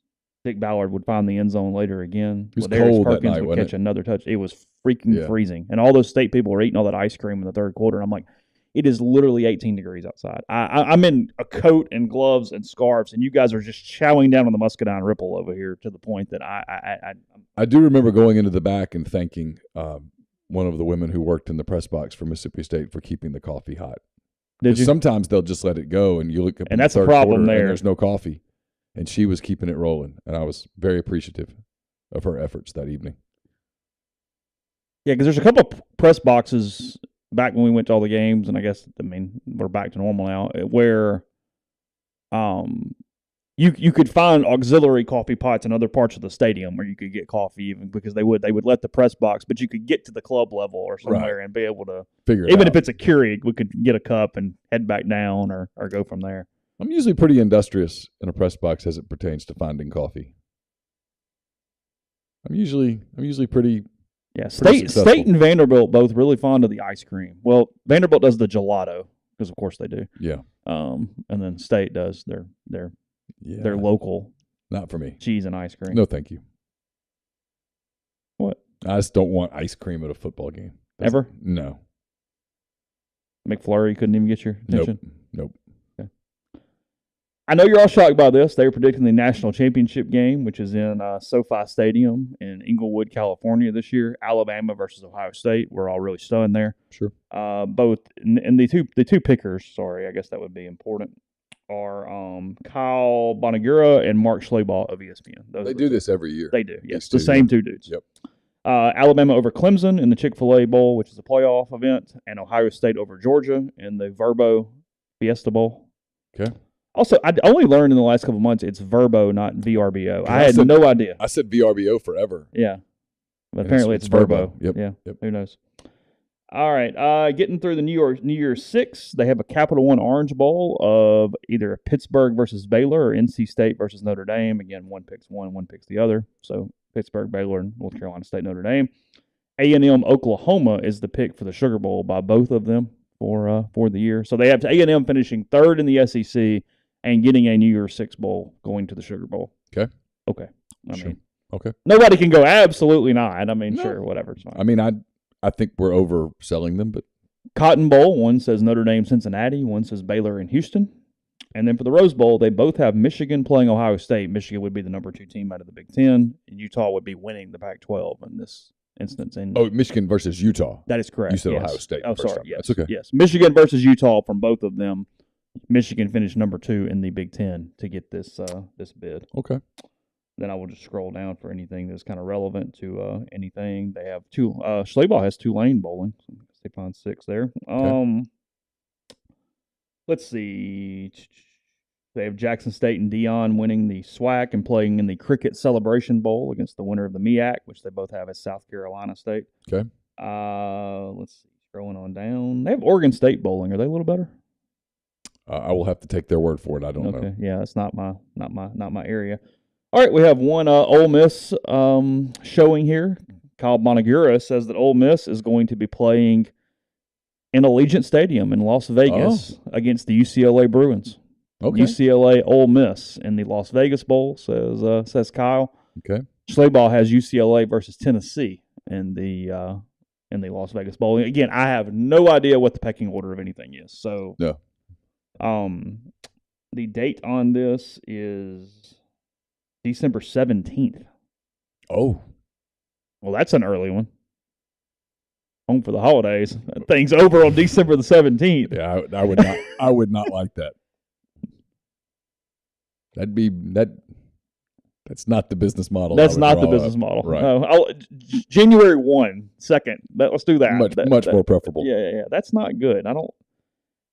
Vic Ballard would find the end zone later again. It was Ladarius cold Perkins that night, would wasn't catch another touch. It was freaking freezing. And all those State people were eating all that ice cream in the third quarter. And I'm like, it is literally 18 degrees outside. I'm in a coat and gloves and scarves, and you guys are just chowing down on the Muscadine Ripple over here to the point that I do remember going into the back and thanking one of the women who worked in the press box for Mississippi State for keeping the coffee hot. Did you? Sometimes they'll just let it go, and you look up and that's the problem there. And there's no coffee, and she was keeping it rolling, and I was very appreciative of her efforts that evening. Yeah, because there's a couple of press boxes back when we went to all the games, and we're back to normal now, where you could find auxiliary coffee pots in other parts of the stadium where you could get coffee, even because they would let the press box, but you could get to the club level or somewhere and be able to figure it even out. if it's a Keurig, we could get a cup and head back down or go from there. I'm usually pretty industrious in a press box as it pertains to finding coffee. I'm usually pretty. Yeah, State and Vanderbilt both really fond of the ice cream. Well, Vanderbilt does the gelato because of course they do. Yeah. And then State does their local. Not for me. Cheese and ice cream. No, thank you. What? I just don't want ice cream at a football game. Ever? No. McFlurry couldn't even get your attention? Nope. Okay. I know you're all shocked by this. They were predicting the national championship game, which is in SoFi Stadium in Inglewood, California this year. Alabama versus Ohio State. We're all really stunned there. Sure. Both and the two pickers. Sorry, I guess that would be important. Are Kyle Bonagura and Mark Schlabach of ESPN. They do this every year. They do. Yes, the same two dudes. Yep. Alabama over Clemson in the Chick-fil-A Bowl, which is a playoff event, and Ohio State over Georgia in the Verbo Fiesta Bowl. Okay. Also, I only learned in the last couple of months it's Verbo, not VRBO. I had no idea. I said VRBO forever. Yeah. But apparently it's Verbo. Yep. Yeah. Yep. Who knows? All right. Getting through the New Year's Six, they have a Capital One Orange Bowl of either Pittsburgh versus Baylor or NC State versus Notre Dame. Again, one picks one picks the other. So Pittsburgh, Baylor, and North Carolina State, Notre Dame. A&M, Oklahoma is the pick for the Sugar Bowl by both of them for the year. So they have A&M finishing third in the SEC and getting a New Year's Six bowl going to the Sugar Bowl. Okay. I mean, okay. Nobody can go absolutely not. I mean, sure, whatever. It's fine. I mean, I think we're overselling them, but Cotton Bowl, one says Notre Dame, Cincinnati, one says Baylor and Houston. And then for the Rose Bowl, they both have Michigan playing Ohio State. Michigan would be the number 2 team out of the Big Ten, and Utah would be winning the Pac-12 in this instance. Michigan versus Utah. That is correct. You said Ohio State. Oh, sorry. Time. Yes. That's okay. Yes. Michigan versus Utah from both of them. Michigan finished number 2 in the Big Ten to get this bid. Okay. Then I will just scroll down for anything that's kind of relevant to anything. They have Schlabach has Tulane bowling. So they find 6 there. Okay. Let's see. They have Jackson State and Dion winning the SWAC and playing in the Cricket Celebration Bowl against the winner of the MEAC, which they both have as South Carolina State. Okay. Let's see. Scrolling on down. They have Oregon State bowling. Are they a little better? I will have to take their word for it. I don't know. Yeah, that's not my area. All right, we have one Ole Miss showing here. Kyle Bonagura says that Ole Miss is going to be playing in Allegiant Stadium in Las Vegas against the UCLA Bruins. Okay. UCLA Ole Miss in the Las Vegas Bowl, says Kyle. Okay. Schleybaugh has UCLA versus Tennessee in the Las Vegas Bowl. Again, I have no idea what the pecking order of anything is. So, No. The date on this is December 17th. Oh. Well, that's an early one. Home for the holidays. That thing's over on December the 17th. Yeah, I would not. I would not like that. That's not the business model. That's not the business model. Right. No, January 1, 2nd. Let's do that. Much more preferable. Yeah. That's not good.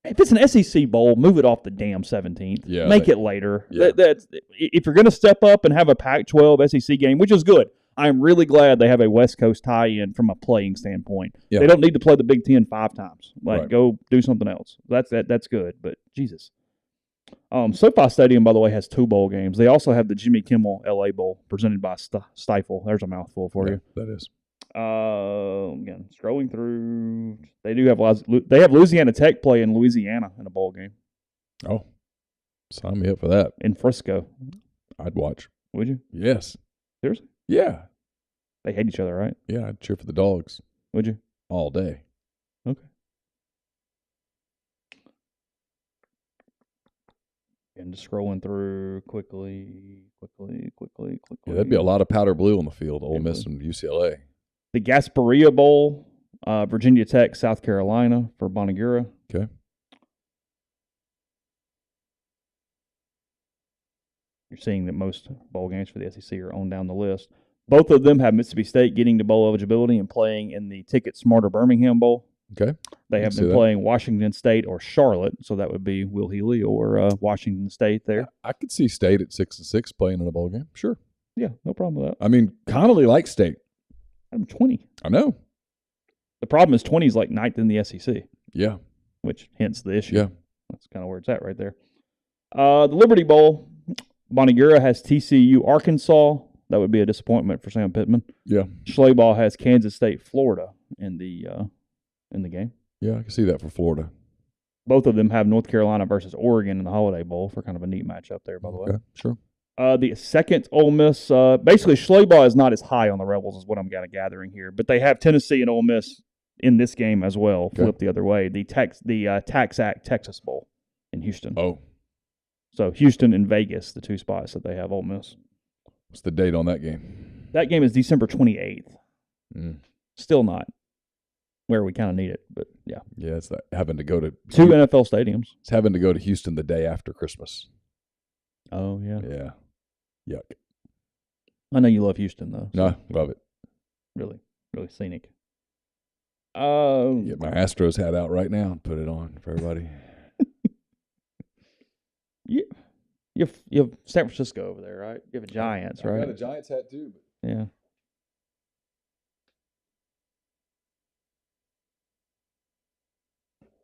If it's an SEC bowl, move it off the damn 17th. Yeah, Make it later. Yeah. If you're going to step up and have a Pac-12 SEC game, which is good, I'm really glad they have a West Coast tie-in from a playing standpoint. Yeah. They don't need to play the Big Ten 5 times. Right. Go do something else. That's good. But Jesus. SoFi Stadium, by the way, has 2 bowl games. They also have the Jimmy Kimmel LA Bowl presented by Stifel. There's a mouthful for you. That is. Again, scrolling through, they have Louisiana Tech play in Louisiana in a bowl game. Oh, sign me up for that. In Frisco. I'd watch. Would you? Yes. Seriously? Yeah. They hate each other, right? Yeah, I'd cheer for the Dogs. Would you? All day. Okay. And just scrolling through quickly. Yeah, that'd be a lot of powder blue on the field, Ole Miss and UCLA. The Gasparilla Bowl, Virginia Tech, South Carolina for Bonagura. Okay. You're seeing that most bowl games for the SEC are on down the list. Both of them have Mississippi State getting to bowl eligibility and playing in the Ticket Smarter Birmingham Bowl. Okay. They have been playing Washington State or Charlotte, so that would be Will Healy or Washington State there. Yeah, I could see State at 6-6 playing in a bowl game. Sure. Yeah, no problem with that. I mean, Connolly likes State. I'm 20. I know. The problem is 20 is like 9th in the SEC. Yeah. Which hence the issue. Yeah. That's kind of where it's at right there. The Liberty Bowl, Bonagura has TCU, Arkansas. That would be a disappointment for Sam Pittman. Yeah. Schleybaugh has Kansas State, Florida in the game. Yeah, I can see that for Florida. Both of them have North Carolina versus Oregon in the Holiday Bowl for kind of a neat matchup there, by the way. Sure. The second Ole Miss, basically Schleybaugh is not as high on the Rebels is what I'm kind of gathering here, but they have Tennessee and Ole Miss in this game as well, Okay. flipped the other way. The Tax Act Texas Bowl in Houston. Oh. So Houston and Vegas, the 2 spots that they have Ole Miss. What's the date on that game? That game is December 28th. Mm. Still not where we kind of need it, but yeah. Yeah, it's that having to go to 2 NFL stadiums. It's having to go to Houston the day after Christmas. Oh, yeah. Yeah. Yuck. I know you love Houston, though. No, love it. Really, really scenic. Get my Astros hat out right now and put it on for everybody. You have San Francisco over there, right? You have a Giants, right? I got a Giants hat too. Yeah.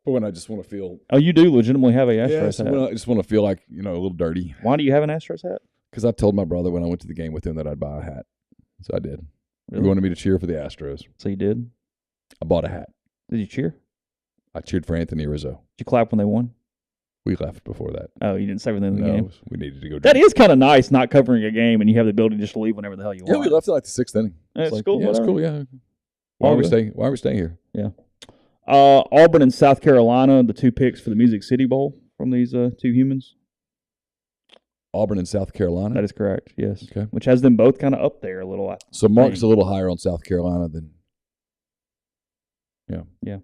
But when I just want to feel. Oh, you do legitimately have a Astros hat. I just want to feel like, a little dirty. Why do you have an Astros hat? Because I told my brother when I went to the game with him that I'd buy a hat. So I did. Really? He wanted me to cheer for the Astros. So you did? I bought a hat. Did you cheer? I cheered for Anthony Rizzo. Did you clap when they won? We left before that. Oh, you didn't say within the game? We needed to go. That is kind of nice, not covering a game, and you have the ability just to leave whenever the hell you want. Yeah, we left at like the 6th inning. It's like, cool. Yeah, it's cool. Yeah. Why are we staying here? Yeah. Auburn and South Carolina, the 2 picks for the Music City Bowl from these 2 humans. Auburn and South Carolina? That is correct, yes. Okay. Which has them both kind of up there a little. So Mark's a little higher on South Carolina than. Yeah. Yeah.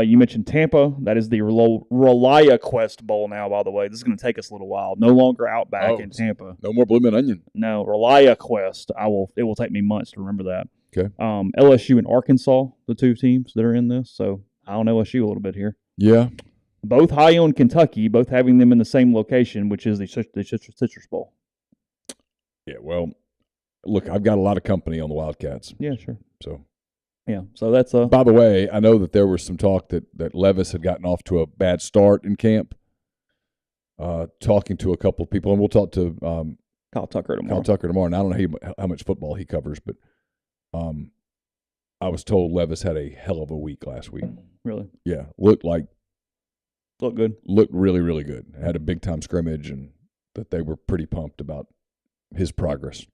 You mentioned Tampa. That is the Relia Quest Bowl now, by the way. This is going to take us a little while. No longer Outback in Tampa. No more Bloomin' Onion. No, Relia Quest. It will take me months to remember that. Okay. LSU and Arkansas, the 2 teams that are in this. So I on LSU a little bit here. Yeah. Both high on Kentucky, both having them in the same location, which is the Citrus Bowl. Yeah, well, look, I've got a lot of company on the Wildcats. Yeah, sure. So. Yeah, so that's By the way, I know that there was some talk that Levis had gotten off to a bad start in camp. Talking to a couple of people, and we'll talk to Kyle Tucker tomorrow. And I don't know how much football he covers, but I was told Levis had a hell of a week last week. Really? Yeah, looked like Look good. Looked really, really good. Had a big-time scrimmage, and that they were pretty pumped about his progress.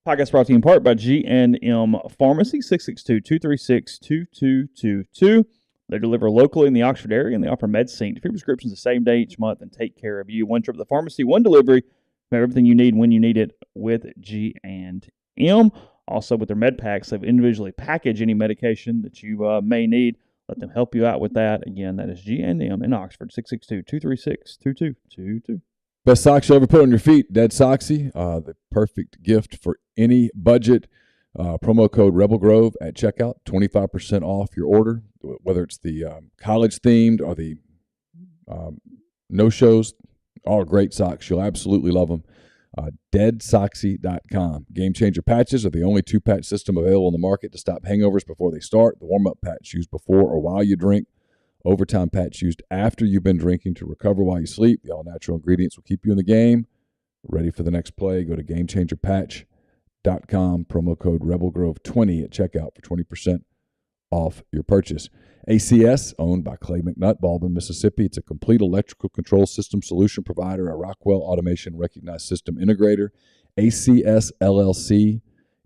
Podcast brought to you in part by G&M Pharmacy, 662-236-2222. They deliver locally in the Oxford area, and they offer MedSync. Free prescriptions the same day each month and take care of you. One trip to the pharmacy, one delivery. Everything you need when you need it with G&M. Also, with their med packs, they've individually packaged any medication that you may need. Let them help you out with that. Again, that is G&M in Oxford, 662-236-2222. Best socks you'll ever put on your feet, Dead Soxy. The perfect gift for any budget. Promo code Rebel Grove at checkout, 25% off your order, whether it's the college-themed or the no-shows. All great socks. You'll absolutely love them. DeadSoxy.com. Game Changer patches are the only two-patch system available in the market to stop hangovers before they start. The warm-up patch used before or while you drink. Overtime patch used after you've been drinking to recover while you sleep. The all-natural ingredients will keep you in the game. Ready for the next play. Go to GameChangerPatch.com. Promo code RebelGrove20 at checkout for 20% off your purchase. ACS, owned by Clay McNutt, Baldwin, Mississippi. It's a complete electrical control system solution provider, a Rockwell Automation recognized system integrator. ACS LLC,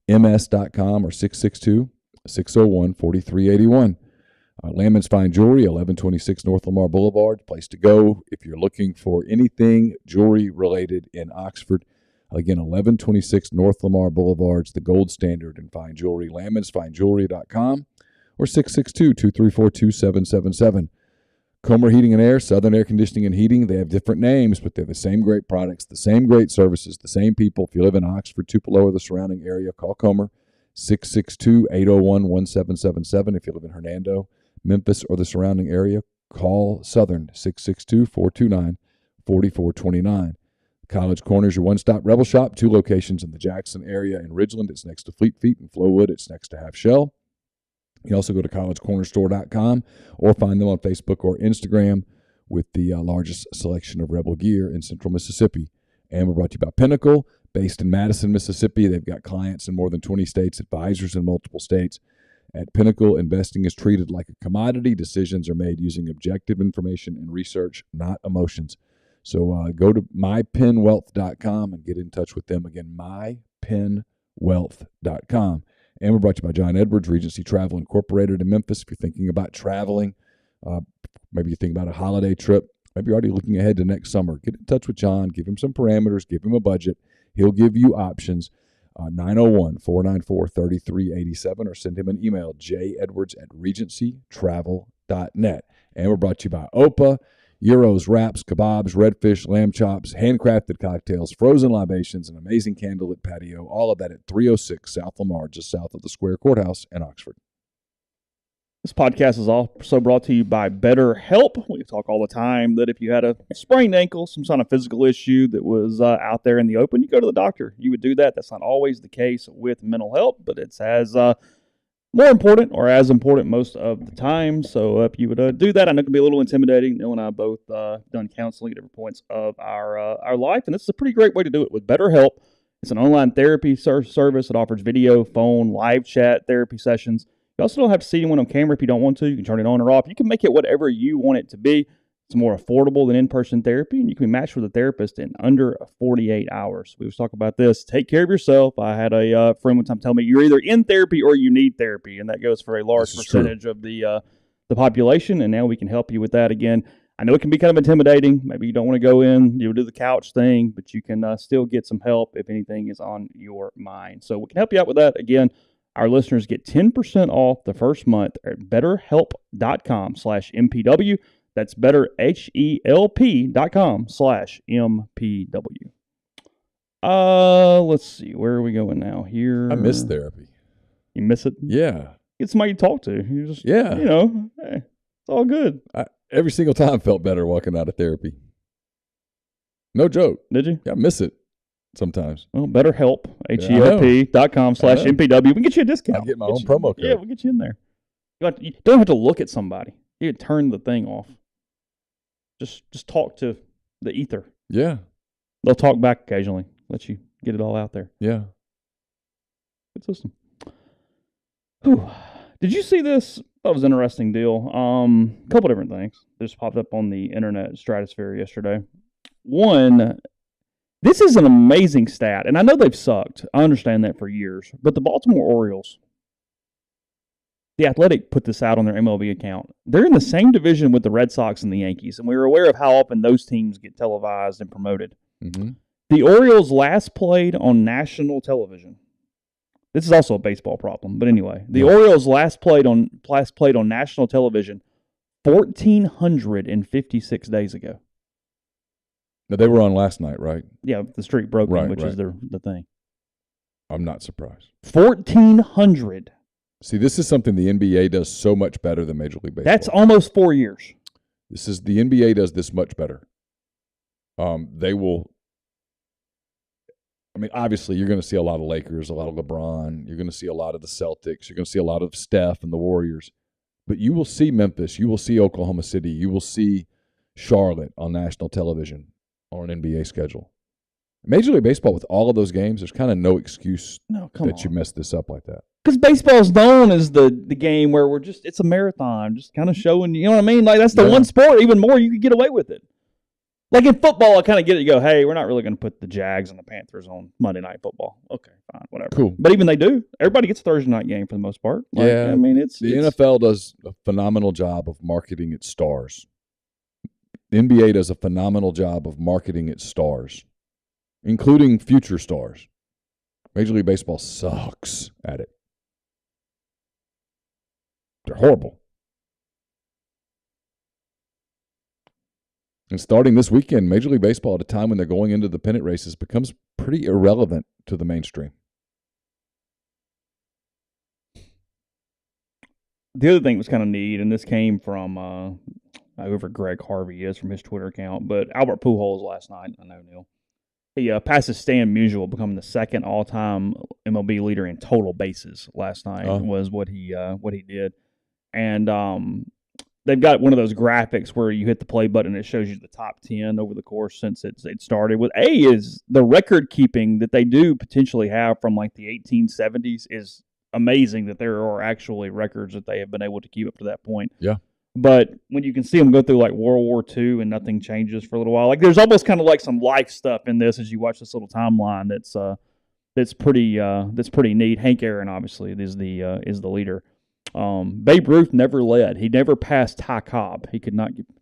ms.com or 662-601-4381. Landman's Fine Jewelry, 1126 North Lamar Boulevard. Place to go if you're looking for anything jewelry related in Oxford. Again, 1126 North Lamar Boulevard's the gold standard in fine jewelry. Landman'sFineJewelry.com or 662-234-2777. Comer Heating and Air, Southern Air Conditioning and Heating. They have different names, but they're the same great products, the same great services, the same people. If you live in Oxford, Tupelo, or the surrounding area, call Comer, 662-801-1777. If you live in Hernando, Memphis, or the surrounding area, call Southern, 662-429-4429. College Corner is your one-stop Rebel shop. 2 locations in the Jackson area. In Ridgeland, it's next to Fleet Feet. In Flowood, it's next to Half Shell. You can also go to collegecornerstore.com or find them on Facebook or Instagram with the largest selection of Rebel gear in Central Mississippi. And we're brought to you by Pinnacle, based in Madison, Mississippi. They've got clients in more than 20 states, advisors in multiple states. At Pinnacle, investing is treated like a commodity. Decisions are made using objective information and research, not emotions. So go to mypinwealth.com and get in touch with them. Again, mypinwealth.com. And we're brought to you by John Edwards, Regency Travel Incorporated in Memphis. If you're thinking about traveling, maybe you're thinking about a holiday trip, maybe you're already looking ahead to next summer, get in touch with John, give him some parameters, give him a budget. He'll give you options. 901-494-3387 or send him an email, jedwards@regencytravel.net. And we're brought to you by OPA, gyros, wraps, kebabs, redfish, lamb chops, handcrafted cocktails, frozen libations, an amazing candlelit patio, all of that at 306 South Lamar, just south of the Square Courthouse in Oxford. This podcast is also brought to you by BetterHelp. We talk all the time that if you had a sprained ankle, some sort of physical issue that was out there in the open, you go to the doctor. You would do that. That's not always the case with mental health, but it's as more important or as important most of the time. So if you would do that, I know it can be a little intimidating. Neal and I both done counseling at different points of our life, and this is a pretty great way to do it with BetterHelp. It's an online therapy service that offers video, phone, live chat therapy sessions. You also don't have to see anyone on camera if you don't want to. You can turn it on or off. You can make it whatever you want it to be. It's more affordable than in-person therapy, and you can be matched with a therapist in under 48 hours. We was talking about this. Take care of yourself. I had a friend one time tell me you're either in therapy or you need therapy, and that goes for a large percentage of the population, and now we can help you with that. Again, I know it can be kind of intimidating. Maybe you don't want to go in, do the couch thing, but you can still get some help if anything is on your mind. So we can help you out with that. Again, our listeners get 10% off the first month at betterhelp.com/MPW. That's betterhelp.com/MPW. Let's see. Where are we going now here? I miss therapy. You miss it? Yeah. Get somebody to talk to. You just, yeah. Hey, it's all good. Every single time felt better walking out of therapy. No joke. Did you? Yeah, I miss it sometimes. Well, BetterHelp, HELP.com/MPW. We can get you a discount. I'll get my own promo code. Yeah, we'll get you in there. You don't have to look at somebody. You can turn the thing off. Just talk to the ether. Yeah. They'll talk back occasionally. Let you get it all out there. Yeah. Good system. Whew. Did you see this? Thought it was an interesting deal. A couple different things just popped up on the internet stratosphere yesterday. One, this is an amazing stat, and I know they've sucked. I understand that for years. But the Baltimore Orioles, The Athletic put this out on their MLB account. They're in the same division with the Red Sox and the Yankees, and we were aware of how often those teams get televised and promoted. Mm-hmm. The Orioles last played on national television. This is also a baseball problem, but anyway, the Orioles last played on national television 1,456 days ago. Now, they were on last night, right? Yeah, the streak broken, Right, which right. is the thing. I'm not surprised. 1,400. See, this is something the NBA does so much better than Major League Baseball. That's almost 4 years. The NBA does this much better. They will. I mean, obviously, you're going to see a lot of Lakers, a lot of LeBron. You're going to see a lot of the Celtics. You're going to see a lot of Steph and the Warriors. But you will see Memphis. You will see Oklahoma City. You will see Charlotte on national television on an NBA schedule. Major League Baseball, with all of those games, there's kind of no excuse that you mess this up like that. Because baseball's known as the game where it's a marathon, just kind of showing, you know what I mean? Like, that's the one sport, even more, you could get away with it. Like in football, I kind of get it. You go, hey, we're not really going to put the Jags and the Panthers on Monday Night Football. Okay, fine, whatever. Cool. But even they do. Everybody gets a Thursday night game for the most part. Like, yeah. I mean, the NFL does a phenomenal job of marketing its stars. The NBA does a phenomenal job of marketing its stars, including future stars. Major League Baseball sucks at it. They're horrible. And starting this weekend, Major League Baseball, at a time when they're going into the pennant races, becomes pretty irrelevant to the mainstream. The other thing was kind of neat, and this came from whoever Greg Harvey is from his Twitter account, but Albert Pujols last night, I know Neal, he passes Stan Musial, becoming the second all-time MLB leader in total bases last night was what he did. And they've got one of those graphics where you hit the play button and it shows you the top 10 over the course since it started. With is the record keeping that they do potentially have from like the 1870s is amazing, that there are actually records that they have been able to keep up to that point. Yeah. But when you can see them go through like World War II and nothing changes for a little while, like there's almost kind of like some life stuff in this as you watch this little timeline that's pretty neat. Hank Aaron obviously is the leader. Babe Ruth never led. He never passed Ty Cobb.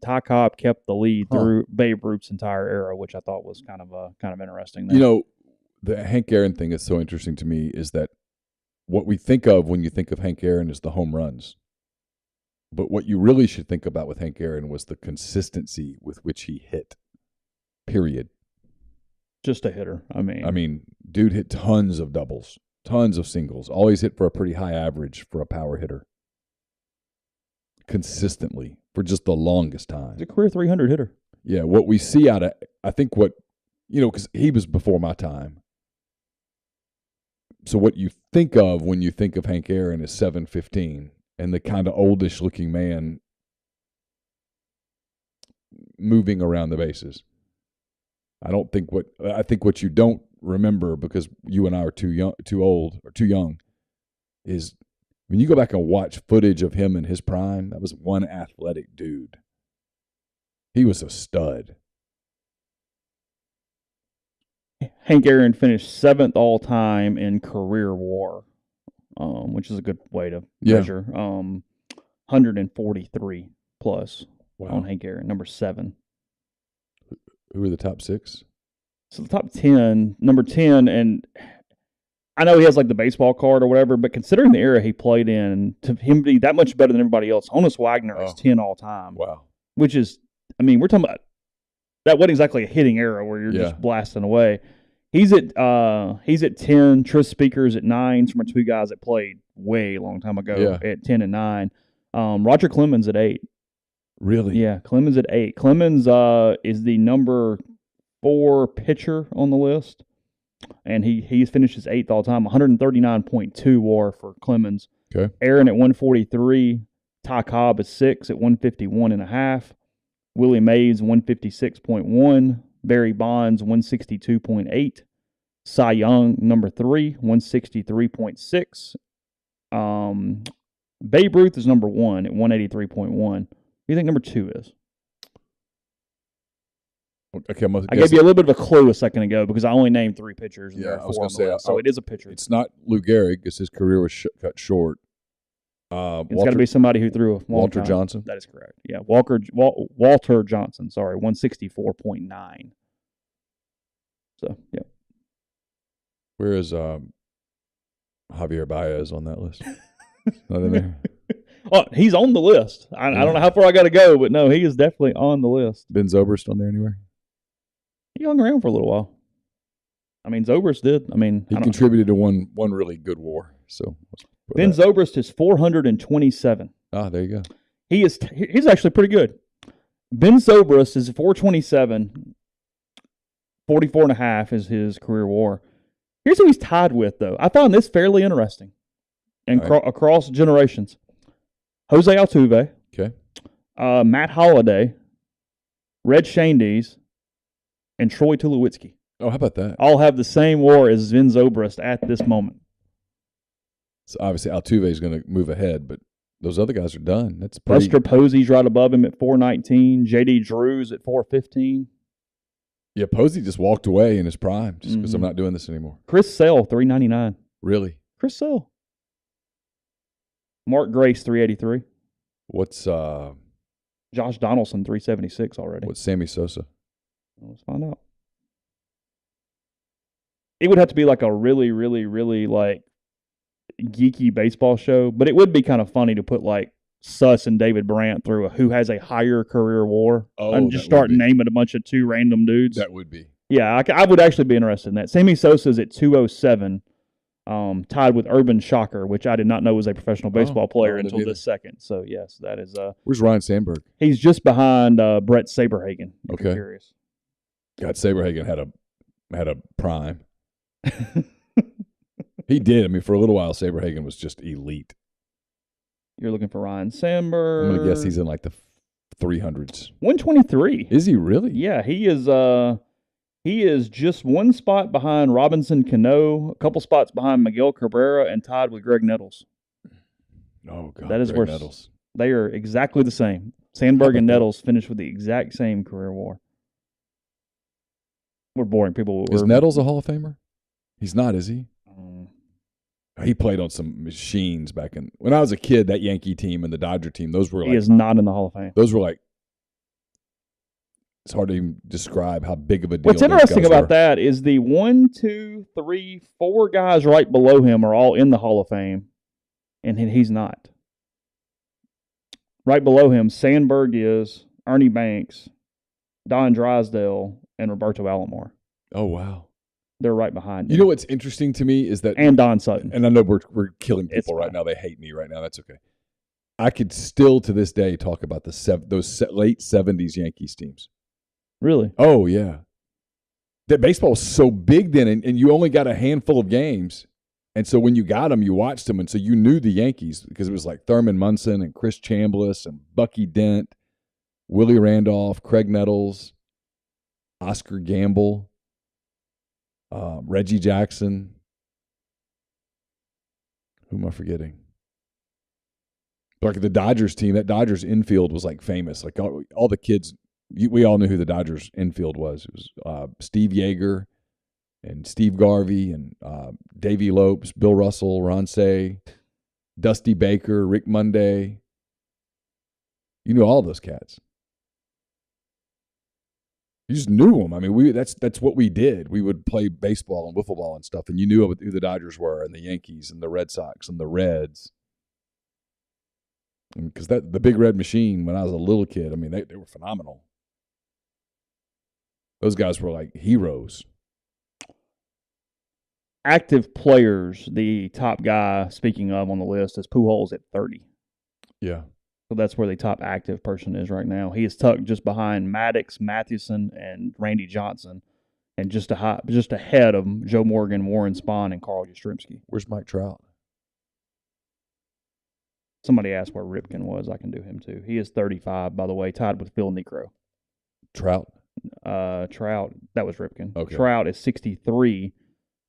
Ty Cobb kept the lead through Babe Ruth's entire era, which I thought was kind of interesting there. You know, the Hank Aaron thing is so interesting to me is that what we think of when you think of Hank Aaron is the home runs. But what you really should think about with Hank Aaron was the consistency with which he hit. Period. Just a hitter. I mean, dude hit tons of doubles. Tons of singles. Always hit for a pretty high average for a power hitter. Consistently. For just the longest time. He's a career 300 hitter. Yeah, what we see out of, I think because he was before my time. So what you think of when you think of Hank Aaron is 7'15", and the kind of oldish looking man moving around the bases. I think what you don't remember, because you and I are too young, is when you go back and watch footage of him in his prime, that was one athletic dude. He was a stud. Hank Aaron finished 7th all time in career WAR, which is a good way to measure. 143 plus on Hank Aaron, number 7. Who are the top 6? So the top 10, number 10, and I know he has like the baseball card or whatever, but considering the era he played in, to him be that much better than everybody else, Honus Wagner is 10 all time. Wow. Which is, we're talking about, that wasn't exactly a hitting era where you're just blasting away. He's at 10. Tris Speaker's at 9. Some are two guys that played way long time ago at 10 and 9. Roger Clemens at 8. Really? Yeah, Clemens at 8. Clemens is the number 4 pitcher on the list, and he's finished his 8th all time. 139.2 WAR for Clemens. Okay. Aaron at 143. Ty Cobb is 6 at 151.5. Willie Mays 156.1. Barry Bonds 162.8. Cy Young number 3 163.6. Babe Ruth is number 1 at 183.1. Who do you think number 2 is? Okay, I gave you a little bit of a clue a second ago because I only named 3 pitchers. And Yeah, there are I was 4 going to say, so it is a pitcher. It's not Lou Gehrig because his career was cut short. It's got to be somebody who threw a long Walter time. Johnson. That is correct. Yeah, Walter Johnson. Sorry, 164.9. So yeah. Where is Javier Baez on that list? Not in there. Well, he's on the list. I don't know how far I got to go, but no, he is definitely on the list. Ben Zobrist on there anywhere? He hung around for a little while. I mean, Zobrist did. I mean, he contributed to one really good war. So Ben Zobrist is 427. Ah, there you go. He's actually pretty good. Ben Zobrist is 427. 44.5 is his career WAR. Here's who he's tied with, though. I found this fairly interesting, and across generations. Jose Altuve. Okay. Matt Holliday, Red Shandies, and Troy Tulowitzki. Oh, how about that? All have the same WAR as Ben Zobrist at this moment. So obviously Altuve is going to move ahead, but those other guys are done. That's pretty. Buster Posey's right above him at 419. J.D. Drew's at 415. Yeah, Posey just walked away in his prime just because I'm not doing this anymore. Chris Sale, 399. Really? Chris Sale. Mark Grace, 383. What's Josh Donaldson, 376 already. What's Sammy Sosa? Let's find out. It would have to be like a really, really, really like geeky baseball show, but it would be kind of funny to put like Suss and David Brandt through who has a higher career WAR and just start naming a bunch of 2 random dudes. That would be. Yeah, I would actually be interested in that. Sammy Sosa's at 207, tied with Urban Shocker, which I did not know was a professional baseball player until this second. So, yes, that is. Where's Ryan Sandberg? He's just behind Brett Saberhagen. Okay. I'm curious. God, Saberhagen had a prime. He did. I mean, for a little while, Saberhagen was just elite. You're looking for Ryan Sandberg. I'm going to guess he's in like the 300s. 123. Is he really? Yeah, he is. He is just 1 spot behind Robinson Cano, a couple spots behind Miguel Cabrera, and tied with Greg Nettles. Oh God, that is Greg Nettles. They are exactly the same. Sandberg and Nettles finished with the exact same career WAR. We're boring people. Is Nettles a Hall of Famer? He's not, is he? He played on some machines back in when I was a kid. That Yankee team and the Dodger team, those were he is not in the Hall of Fame. Those were like, it's hard to even describe how big of a deal. What's interesting about that is the 1, 2, 3, 4 guys right below him are all in the Hall of Fame, and he's not. Right below him, Sandberg is, Ernie Banks, Don Drysdale, and Roberto Alomar. Oh, wow. They're right behind him. You know what's interesting to me is that... And Don Sutton. And I know we're killing people right now. They hate me right now. That's okay. I could still, to this day, talk about those late 70s Yankees teams. Really? Oh, yeah. That baseball was so big then, and you only got a handful of games. And so when you got them, you watched them, and so you knew the Yankees because it was like Thurman Munson and Chris Chambliss and Bucky Dent, Willie Randolph, Craig Nettles, Oscar Gamble, Reggie Jackson. Who am I forgetting? Like the Dodgers team, that Dodgers infield was like famous. Like all the kids, we all knew who the Dodgers infield was. It was Steve Yeager and Steve Garvey and Davey Lopes, Bill Russell, Ron Say, Dusty Baker, Rick Monday. You knew all those cats. You just knew them. I mean, that's what we did. We would play baseball and wiffle ball and stuff, and you knew who the Dodgers were and the Yankees and the Red Sox and the Reds. Because the Big Red Machine, when I was a little kid, I mean, they were phenomenal. Those guys were like heroes. Active players, the top guy, speaking of on the list, is Pujols at 30. Yeah. So that's where the top active person is right now. He is tucked just behind Maddox, Mathewson, and Randy Johnson, and just ahead of Joe Morgan, Warren Spahn, and Carl Yastrzemski. Where's Mike Trout? Somebody asked where Ripken was. I can do him too. He is 35, by the way, tied with Phil Necro. Trout? Trout, that was Ripken. Okay. Trout is 63,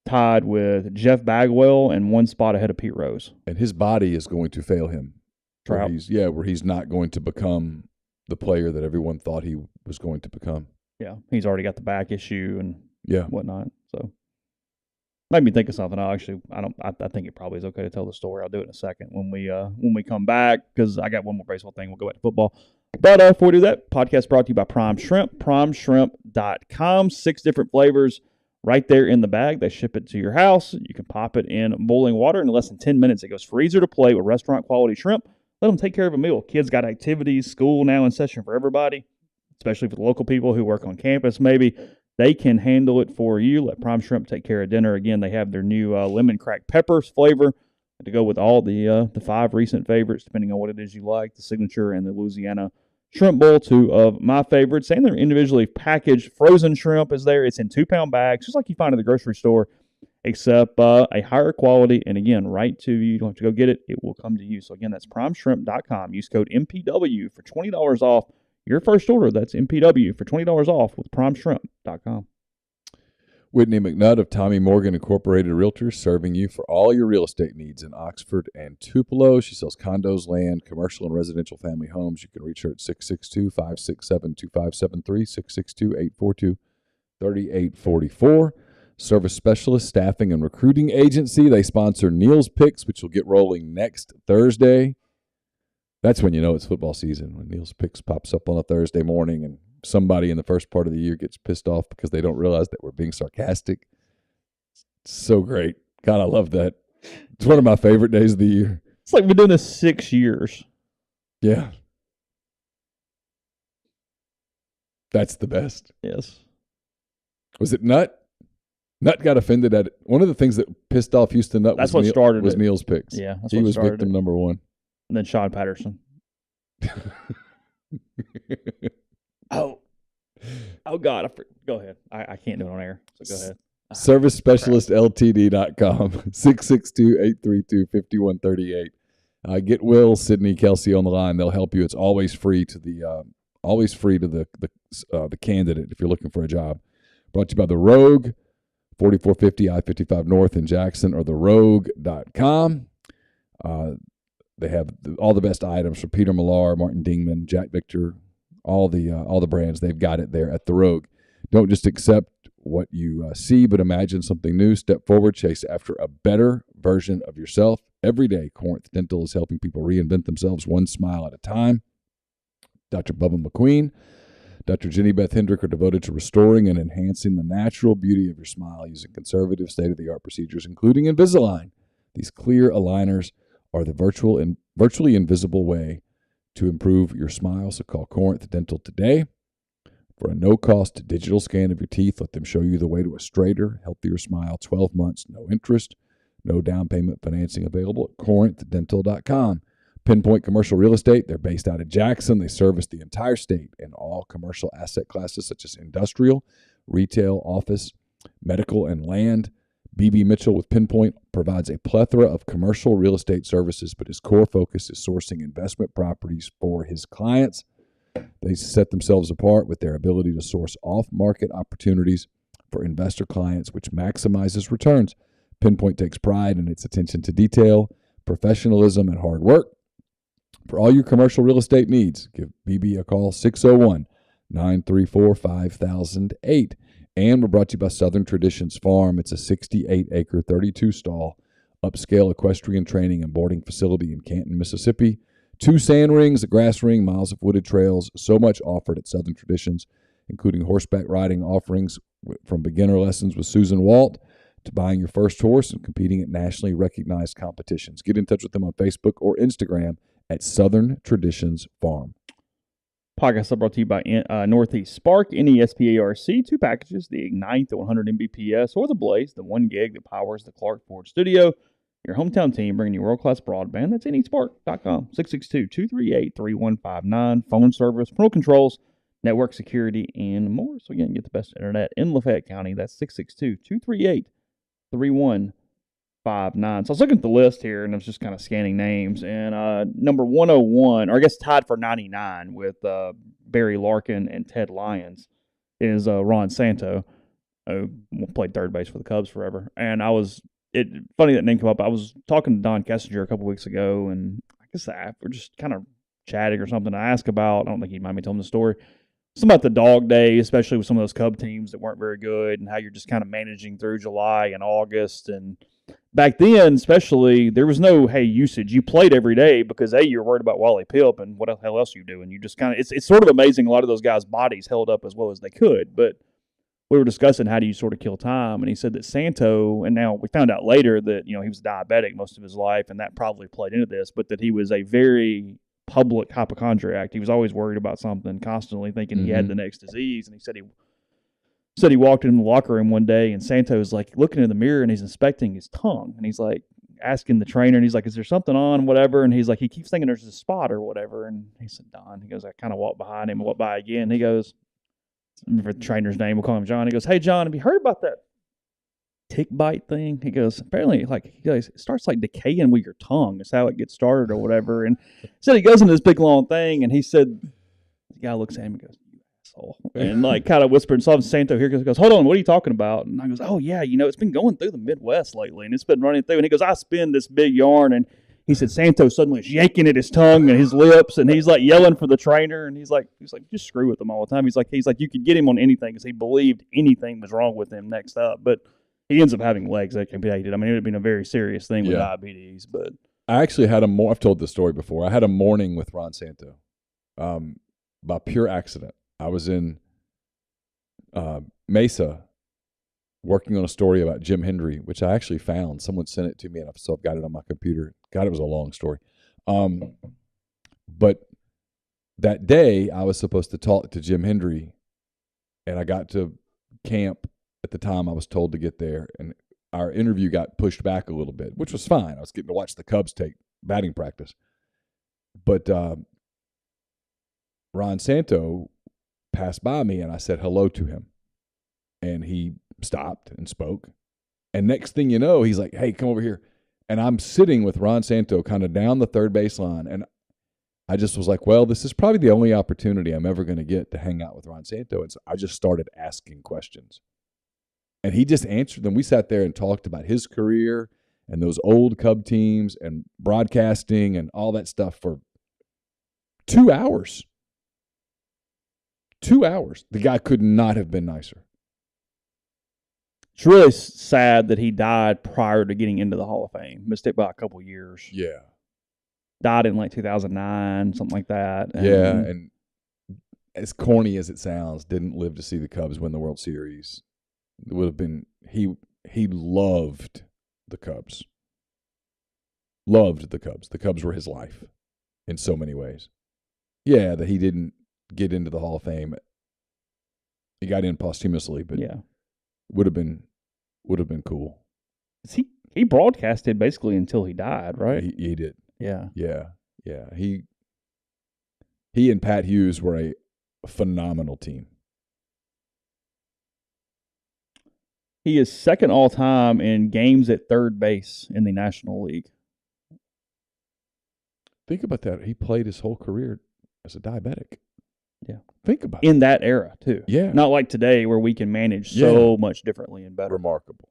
tied with Jeff Bagwell, and 1 spot ahead of Pete Rose. And his body is going to fail him Trout. Where he's not going to become the player that everyone thought he was going to become. Yeah, he's already got the back issue and Yeah. whatnot. So made me think of something. I think it probably is okay to tell the story. I'll do it in a second when we come back, because I got one more baseball thing. We'll go back to football. But before we do that, podcast brought to you by Prime Shrimp, primeshrimp.com. 6 different flavors right there in the bag. They ship it to your house. You can pop it in boiling water in less than 10 minutes. It goes freezer to plate with restaurant quality shrimp. Let them take care of a meal. Kids got activities, school now in session for everybody, especially for the local people who work on campus maybe. They can handle it for you. Let Prime Shrimp take care of dinner. Again, they have their new lemon cracked peppers flavor to go with all the 5 recent favorites, depending on what it is you like. The signature and the Louisiana shrimp bowl, 2 of my favorites. And their individually packaged frozen shrimp is there. It's in 2-pound bags, just like you find at the grocery store, except a higher quality. And again, right to you. You don't have to go get it. It will come to you. So again, that's primeshrimp.com. Use code MPW for $20 off your first order. That's MPW for $20 off with primeshrimp.com. Whitney McNutt of Tommy Morgan Incorporated Realtors, serving you for all your real estate needs in Oxford and Tupelo. She sells condos, land, commercial, and residential family homes. You can reach her at 662-567-2573, 662-842-3844. Service specialist, staffing, and recruiting agency. They sponsor Neal's Picks, which will get rolling next Thursday. That's when you know it's football season, when Neal's Picks pops up on a Thursday morning and somebody in the first part of the year gets pissed off because they don't realize that we're being sarcastic. It's so great. God, I love that. It's one of my favorite days of the year. It's like we've been doing this 6 years. Yeah. That's the best. Yes. Was it Nut? Nut got offended at it. One of the things that pissed off Houston Nut was Neal's Picks. Yeah, that's he what was started victim it. number 1. And then Sean Patterson. Oh God! Go ahead. I can't do it on air, so go ahead. Service Specialist LTD.com, 662-832-5138. Get Will, Sydney, Kelsey on the line. They'll help you. It's always free to the candidate if you're looking for a job. Brought to you by The Rogue, 4450 I-55 North in Jackson, or therogue.com. They have all the best items from Peter Millar, Martin Dingman, Jack Victor, all the brands. They've got it there at The Rogue. Don't just accept what you see, but imagine something new. Step forward, chase after a better version of yourself. Every day, Corinth Dental is helping people reinvent themselves one smile at a time. Dr. Bubba McQueen, Dr. Jenny Beth Hendrick are devoted to restoring and enhancing the natural beauty of your smile using conservative, state-of-the-art procedures, including Invisalign. These clear aligners are the virtually invisible way to improve your smile. So call Corinth Dental today for a no-cost digital scan of your teeth. Let them show you the way to a straighter, healthier smile. 12 months, no interest, no down payment financing available at corinthdental.com. Pinpoint Commercial Real Estate. They're based out of Jackson. They service the entire state in all commercial asset classes such as industrial, retail, office, medical, and land. B.B. Mitchell with Pinpoint provides a plethora of commercial real estate services, but his core focus is sourcing investment properties for his clients. They set themselves apart with their ability to source off-market opportunities for investor clients, which maximizes returns. Pinpoint takes pride in its attention to detail, professionalism, and hard work. For all your commercial real estate needs, give BB a call, 601-934-5008. And we're brought to you by Southern Traditions Farm. It's a 68-acre, 32-stall, upscale equestrian training and boarding facility in Canton, Mississippi. 2 sand rings, a grass ring, miles of wooded trails, so much offered at Southern Traditions, including horseback riding offerings from beginner lessons with Susan Walt to buying your first horse and competing at nationally recognized competitions. Get in touch with them on Facebook or Instagram at Southern Traditions Farm. Podcast are brought to you by Northeast Spark, NESPARC, 2 packages, the Ignite, the 100 Mbps, or the Blaze, the 1 gig that powers the Clark Ford Studio. Your hometown team bringing you world-class broadband. That's NESpark.com, 662-238-3159, phone service, parental controls, network security, and more. So again, get the best internet in Lafayette County. That's 662-238-3159. So I was looking at the list here, and I was just kind of scanning names. And number 101, or I guess tied for 99 with Barry Larkin and Ted Lyons, is Ron Santo, who played third base for the Cubs forever. And funny that name came up. I was talking to Don Kessinger a couple weeks ago, and we're just kind of chatting or something. I asked about, I don't think he mind me telling the story, something about the dog day, especially with some of those Cub teams that weren't very good, and how you're just kind of managing through July and August. And back then, especially, there was no usage. You played every day because you're worried about Wally Pipp and what the hell else you do, and you just kind of it's sort of amazing. A lot of those guys' bodies held up as well as they could, but we were discussing how do you sort of kill time, and he said that Santo, and now we found out later that he was diabetic most of his life, and that probably played into this, but that he was a very public hypochondriac. He was always worried about something, constantly thinking he had the next disease. And he said he walked in the locker room one day, and Santo's like looking in the mirror and he's inspecting his tongue, and he's like asking the trainer, and he's like, "Is there something on, whatever?" And he's like, he keeps thinking there's a spot or whatever. And he said, "Don." He goes, I kind of walked behind him and walked by again. He goes, for the trainer's name, we'll call him John. He goes, "Hey John, have you heard about that tick bite thing?" He goes, "Apparently, it starts like decaying with your tongue. It's how it gets started or whatever." And so he goes into this big long thing, and he said, the guy looks at him and goes, "You asshole," and kind of whispered. And saw Santo here goes, "Hold on, what are you talking about?" And I goes, "Oh yeah, it's been going through the Midwest lately, and it's been running through." And he goes, "I spin this big yarn," and he said Santo suddenly is yanking at his tongue and his lips, and he's like yelling for the trainer, and he's like, just screw with him all the time. He's like, you could get him on anything because he believed anything was wrong with him next up, but he ends up having legs that amputated. I mean, it would have been a very serious thing with diabetes. But I actually had I've told this story before. I had a morning with Ron Santo, by pure accident. I was in Mesa working on a story about Jim Hendry, which I actually found. Someone sent it to me, and I've got it on my computer. God, it was a long story. But that day, I was supposed to talk to Jim Hendry, and I got to camp at the time I was told to get there, and our interview got pushed back a little bit, which was fine. I was getting to watch the Cubs take batting practice. But Ron Santo passed by me, and I said hello to him. And he stopped and spoke. And next thing you know, he's like, "Hey, come over here." And I'm sitting with Ron Santo kind of down the third baseline. And I just was like, well, this is probably the only opportunity I'm ever going to get to hang out with Ron Santo. And so I just started asking questions. And he just answered them. We sat there and talked about his career and those old Cub teams and broadcasting and all that stuff for 2 hours. 2 hours. The guy could not have been nicer. It's really sad that he died prior to getting into the Hall of Fame. Missed it by a couple years. Yeah. Died in like 2009, something like that. And as corny as it sounds, didn't live to see the Cubs win the World Series. It would have been he loved the Cubs. Loved the Cubs. The Cubs were his life in so many ways. Yeah, that he didn't get into the Hall of Fame. He got in posthumously, but would have been cool. He broadcasted basically until he died, right? He did. Yeah. He and Pat Hughes were a phenomenal team. He is second all time in games at third base in the National League. Think about that. He played his whole career as a diabetic. Yeah. Think about it. In that era, too. Yeah. Not like today where we can manage so much differently and better. Remarkable.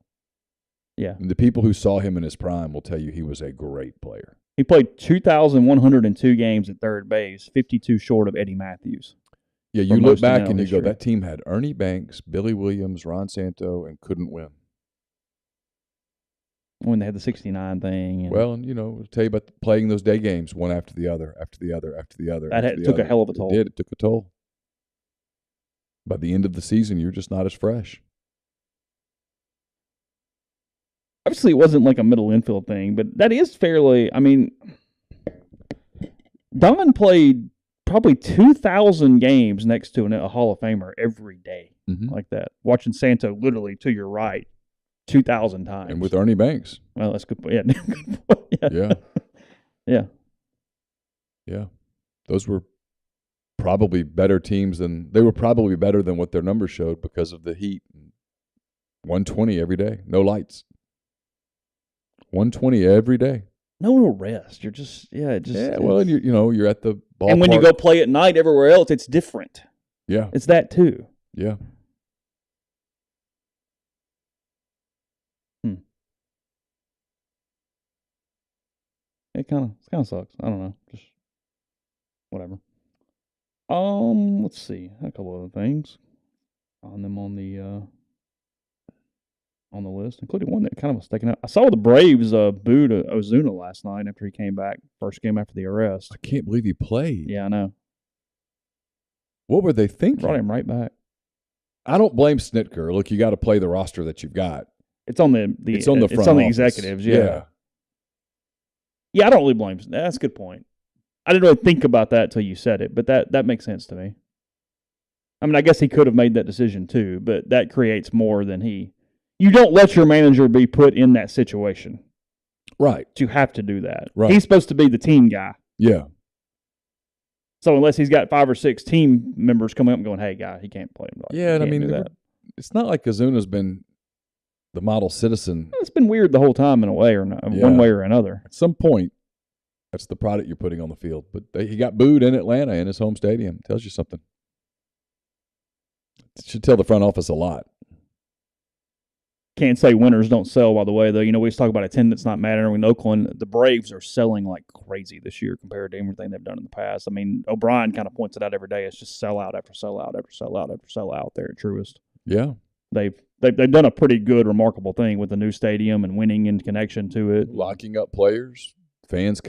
Yeah. And the people who saw him in his prime will tell you he was a great player. He played 2,102 games at third base, 52 short of Eddie Matthews. Yeah, you look back and you go, that team had Ernie Banks, Billy Williams, Ron Santo, and couldn't win. When they had the 69 thing. Well, and I'll tell you about playing those day games one after the other, after the other, after the other. That took a hell of a toll. It did. It took a toll. By the end of the season, you're just not as fresh. Obviously, it wasn't like a middle infield thing, but that is fairly, Don played probably 2,000 games next to a Hall of Famer every day like that. Watching Santo literally to your right 2,000 times. And with Ernie Banks. Well, that's good. Yeah. Yeah. Those were probably better teams they were probably better than what their numbers showed because of the heat. 120 every day. No lights. 120 every day. No real rest. You're just, well, and you're at the ballpark. And when you go play at night everywhere else, it's different. Yeah. It's that too. Yeah. It kind of sucks. I don't know. Just whatever. Let's see. A couple other things on them on the list, including one that kind of was sticking out. I saw the Braves booed Ozuna last night after he came back, first game after the arrest. I can't believe he played. Yeah, I know. What were they thinking? Brought him right back. I don't blame Snitker. Look, you got to play the roster that you've got. It's on the executives. Yeah. Yeah, I don't really blame. That's a good point. I didn't really think about that until you said it, but that makes sense to me. I mean, I guess he could have made that decision too, but that creates more than he. You don't let your manager be put in that situation. Right. You have to do that. Right. He's supposed to be the team guy. Yeah. So unless he's got 5 or 6 team members coming up and going, hey, guy, he can't play him. Yeah, and I mean, it's not like Ozuna's been the model citizen. It's been weird the whole time in a way or one way or another. At some point, that's the product you're putting on the field. But he got booed in Atlanta in his home stadium. It tells you something. It should tell the front office a lot. Can't say winners don't sell, by the way, though. You know, we talk about attendance not mattering in Oakland. The Braves are selling like crazy this year compared to everything they've done in the past. I mean, O'Brien kind of points it out every day. It's just sellout after sellout after sellout after sellout there at Truist. Yeah. They've done a pretty good, remarkable thing with the new stadium and winning in connection to it. Locking up players. Fans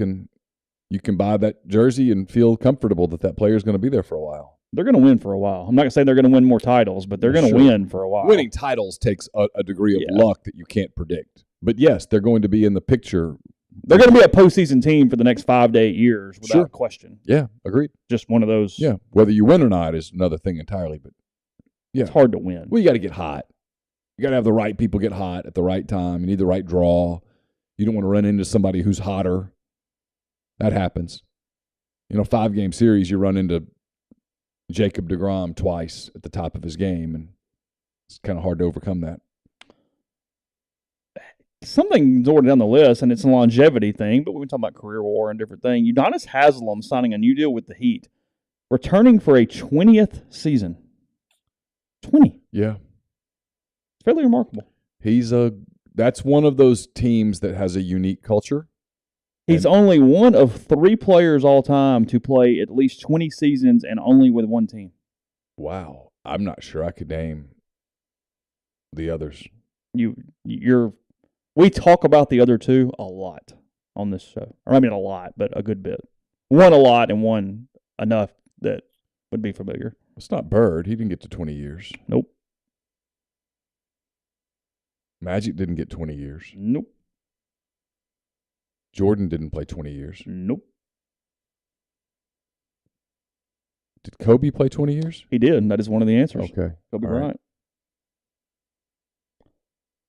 you can buy that jersey and feel comfortable that player is going to be there for a while. They're going to win for a while. I'm not going to say they're going to win more titles, but they're going to win for a while. Winning titles takes a degree of luck that you can't predict. But yes, they're going to be in the picture. They're going to be a postseason team for the next 5 to 8 years without question. Yeah, agreed. Just one of those. Yeah, whether you win or not is another thing entirely. But yeah, it's hard to win. Well, you got to get hot. You got to have the right people get hot at the right time. You need the right draw. You don't want to run into somebody who's hotter. That happens. 5-game series, you run into Jacob deGrom twice at the top of his game, and it's kind of hard to overcome that. Something's already down the list, and it's a longevity thing, but we've been talking about career war and different things. Udonis Haslem signing a new deal with the Heat, returning for a 20th season. 20. Yeah. It's fairly remarkable. That's one of those teams that has a unique culture. He's only one of 3 players all time to play at least 20 seasons and only with one team. Wow. I'm not sure I could name the others. We talk about the other 2 a lot on this show. Or I mean a lot, but a good bit. One a lot and one enough that would be familiar. It's not Bird. He didn't get to 20 years. Nope. Magic didn't get 20 years. Nope. Jordan didn't play 20 years. Nope. Did Kobe play 20 years? He did, and that is one of the answers. Okay. Kobe Bryant.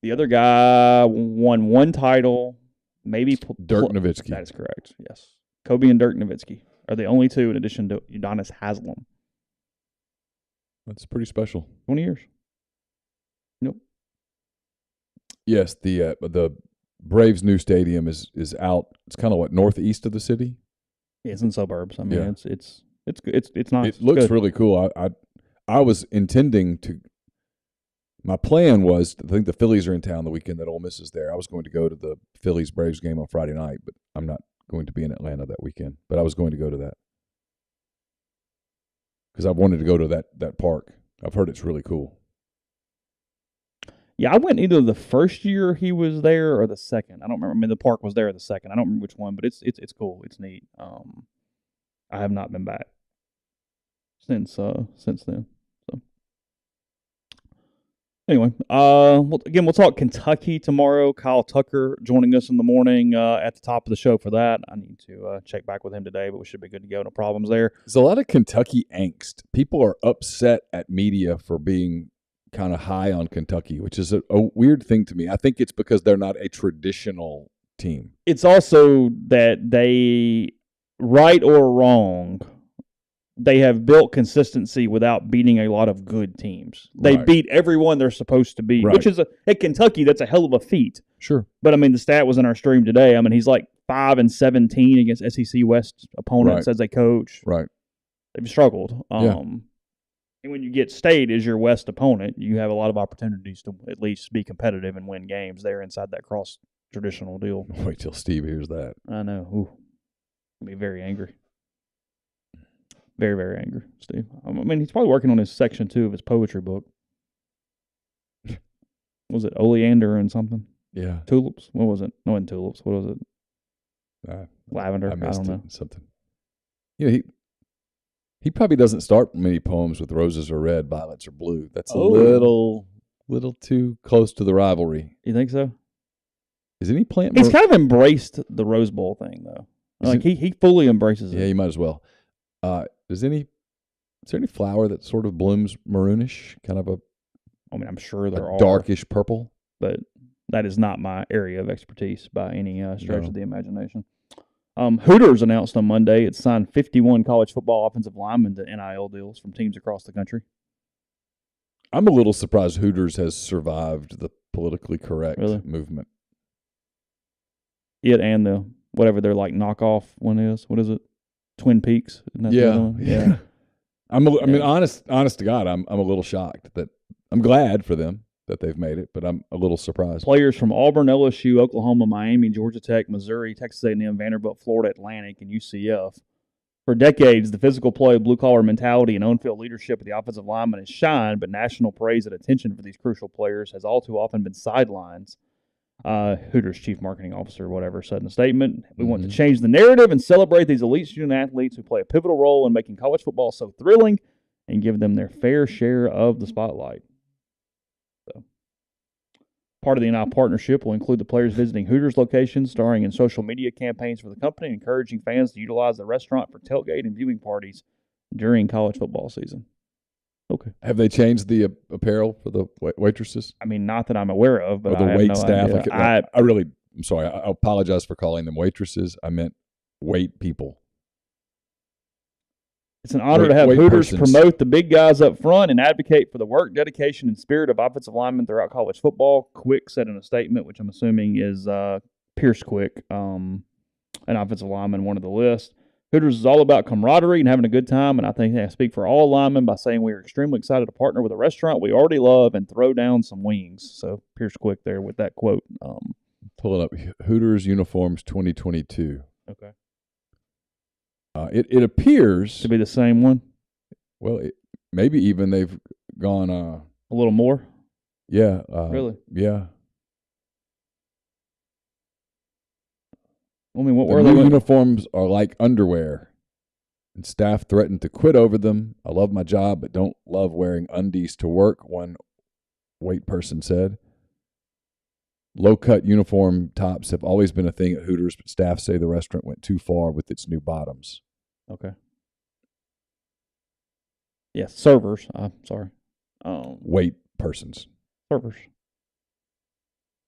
The other guy won 1 title, maybe Dirk Nowitzki. That is correct, yes. Kobe and Dirk Nowitzki are the only 2 in addition to Udonis Haslem. That's pretty special. 20 years. Nope. Yes, the Braves' new stadium is out. It's kind of northeast of the city. Yeah, it's in suburbs. I mean, it's nice. It looks really cool. I was intending to. My plan was, I think the Phillies are in town the weekend that Ole Miss is there. I was going to go to the Phillies-Braves game on Friday night, but I'm not going to be in Atlanta that weekend. But I was going to go to that because I wanted to go to that park. I've heard it's really cool. Yeah, I went either the first year he was there or the second. I don't remember. I mean, the park was there the second. I don't remember which one, but it's cool. It's neat. I have not been back since then. So anyway, we'll talk Kentucky tomorrow. Kyle Tucker joining us in the morning at the top of the show for that. I need to check back with him today, but we should be good to go. No problems there. There's a lot of Kentucky angst. People are upset at media for being kind of high on Kentucky, which is a weird thing to me. I think it's because they're not a traditional team. It's also that they, right or wrong, they have built consistency without beating a lot of good teams. They beat everyone they're supposed to beat, which is at Kentucky, that's a hell of a feat. Sure. But I mean, the stat was in our stream today. I mean, he's like 5-17 against SEC West opponents as a coach. Right. They've struggled. And when you get State as your West opponent, you have a lot of opportunities to at least be competitive and win games there inside that cross traditional deal. Wait till Steve hears that. I know. Ooh. I'll be very angry. Very, very angry, Steve. I mean, he's probably working on his section 2 of his poetry book. Was it oleander and something? Yeah. Tulips? What was it? No, it wasn't tulips. What was it? Lavender? I missed don't know. it. Something. You know, he probably doesn't start many poems with roses are red, violets are blue. That's a little too close to the rivalry. You think so? Is any plant? He's kind of embraced the Rose Bowl thing, though. Like he fully embraces it. Yeah, you might as well. Is there any flower that sort of blooms maroonish, kind of I mean, I'm sure there are darkish purple, but that is not my area of expertise by any stretch of the imagination. Hooters announced on Monday it signed 51 college football offensive linemen to NIL deals from teams across the country. I'm a little surprised Hooters has survived the politically correct movement. It and the whatever their like knockoff one is. What is it? Twin Peaks. Isn't that the other one? Yeah. I mean, honest to God, I'm a little shocked that I'm glad for them that they've made it, but I'm a little surprised. Players from Auburn, LSU, Oklahoma, Miami, Georgia Tech, Missouri, Texas A&M, Vanderbilt, Florida Atlantic, and UCF. For decades, the physical play, blue-collar mentality, and on-field leadership of the offensive lineman has shined, but national praise and attention for these crucial players has all too often been sidelines. Hooters chief marketing officer, whatever, said in a statement, we want to change the narrative and celebrate these elite student athletes who play a pivotal role in making college football so thrilling and give them their fair share of the spotlight. So, part of the NIL partnership will include the players visiting Hooters locations, starring in social media campaigns for the company, and encouraging fans to utilize the restaurant for tailgate and viewing parties during college football season. Okay. Have they changed the apparel for the waitresses? I mean, not that I'm aware of, but or the I wait have no staff. idea. I'm sorry. I apologize for calling them waitresses. I meant wait people. It's an honor to have Hooters promote the big guys up front and advocate for the work, dedication, and spirit of offensive linemen throughout college football. Quick said in a statement, which I'm assuming is Pierce Quick, an offensive lineman, one of the list. Hooters is all about camaraderie and having a good time, and I think I speak for all linemen by saying we are extremely excited to partner with a restaurant we already love and throw down some wings. So Pierce Quick there with that quote. Pulling up Hooters uniforms 2022. Okay. It appears to be the same one. Well, maybe even they've gone a little more. Yeah. Really? Yeah. I mean, what the were new they? Uniforms are like underwear, and staff threatened to quit over them. I love my job, but don't love wearing undies to work, one wait person said. Low-cut uniform tops have always been a thing at Hooters, but staff say the restaurant went too far with its new bottoms. Okay. Yes, servers. I'm sorry. Wait persons. Servers.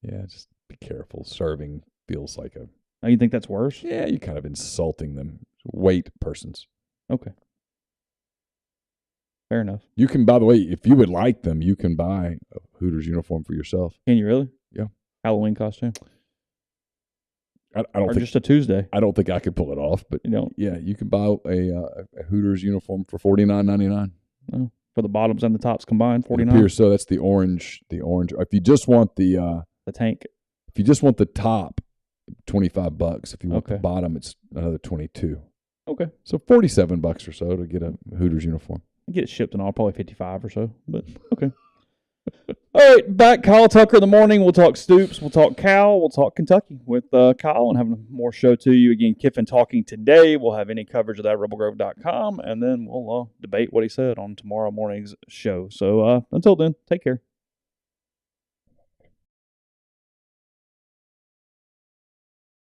Yeah, just be careful. Serving feels like a... Oh, you think that's worse? Yeah, you're kind of insulting them. Wait persons. Okay. Fair enough. You can, by the way, if you would like them, you can buy a Hooters uniform for yourself. Can you really? Yeah. Halloween costume? I don't think, just a Tuesday. I don't think I could pull it off, but you don't. Yeah, you can buy a Hooters uniform for $49.99. Oh, for the bottoms and the tops combined, $49. It appears so. That's the orange. The orange. If you just want the tank. If you just want the top, $25. If you want the bottom, it's another $22. Okay. So $47 or so to get a Hooters uniform. I get it shipped and all, probably $55 or so, but okay. All right, back Kyle Tucker in the morning. We'll talk Stoops. We'll talk Cal. We'll talk Kentucky with Kyle and having more show to you. Again, Kiffin talking today. We'll have any coverage of that at rebelgrove.com, and then we'll debate what he said on tomorrow morning's show. So until then, take care.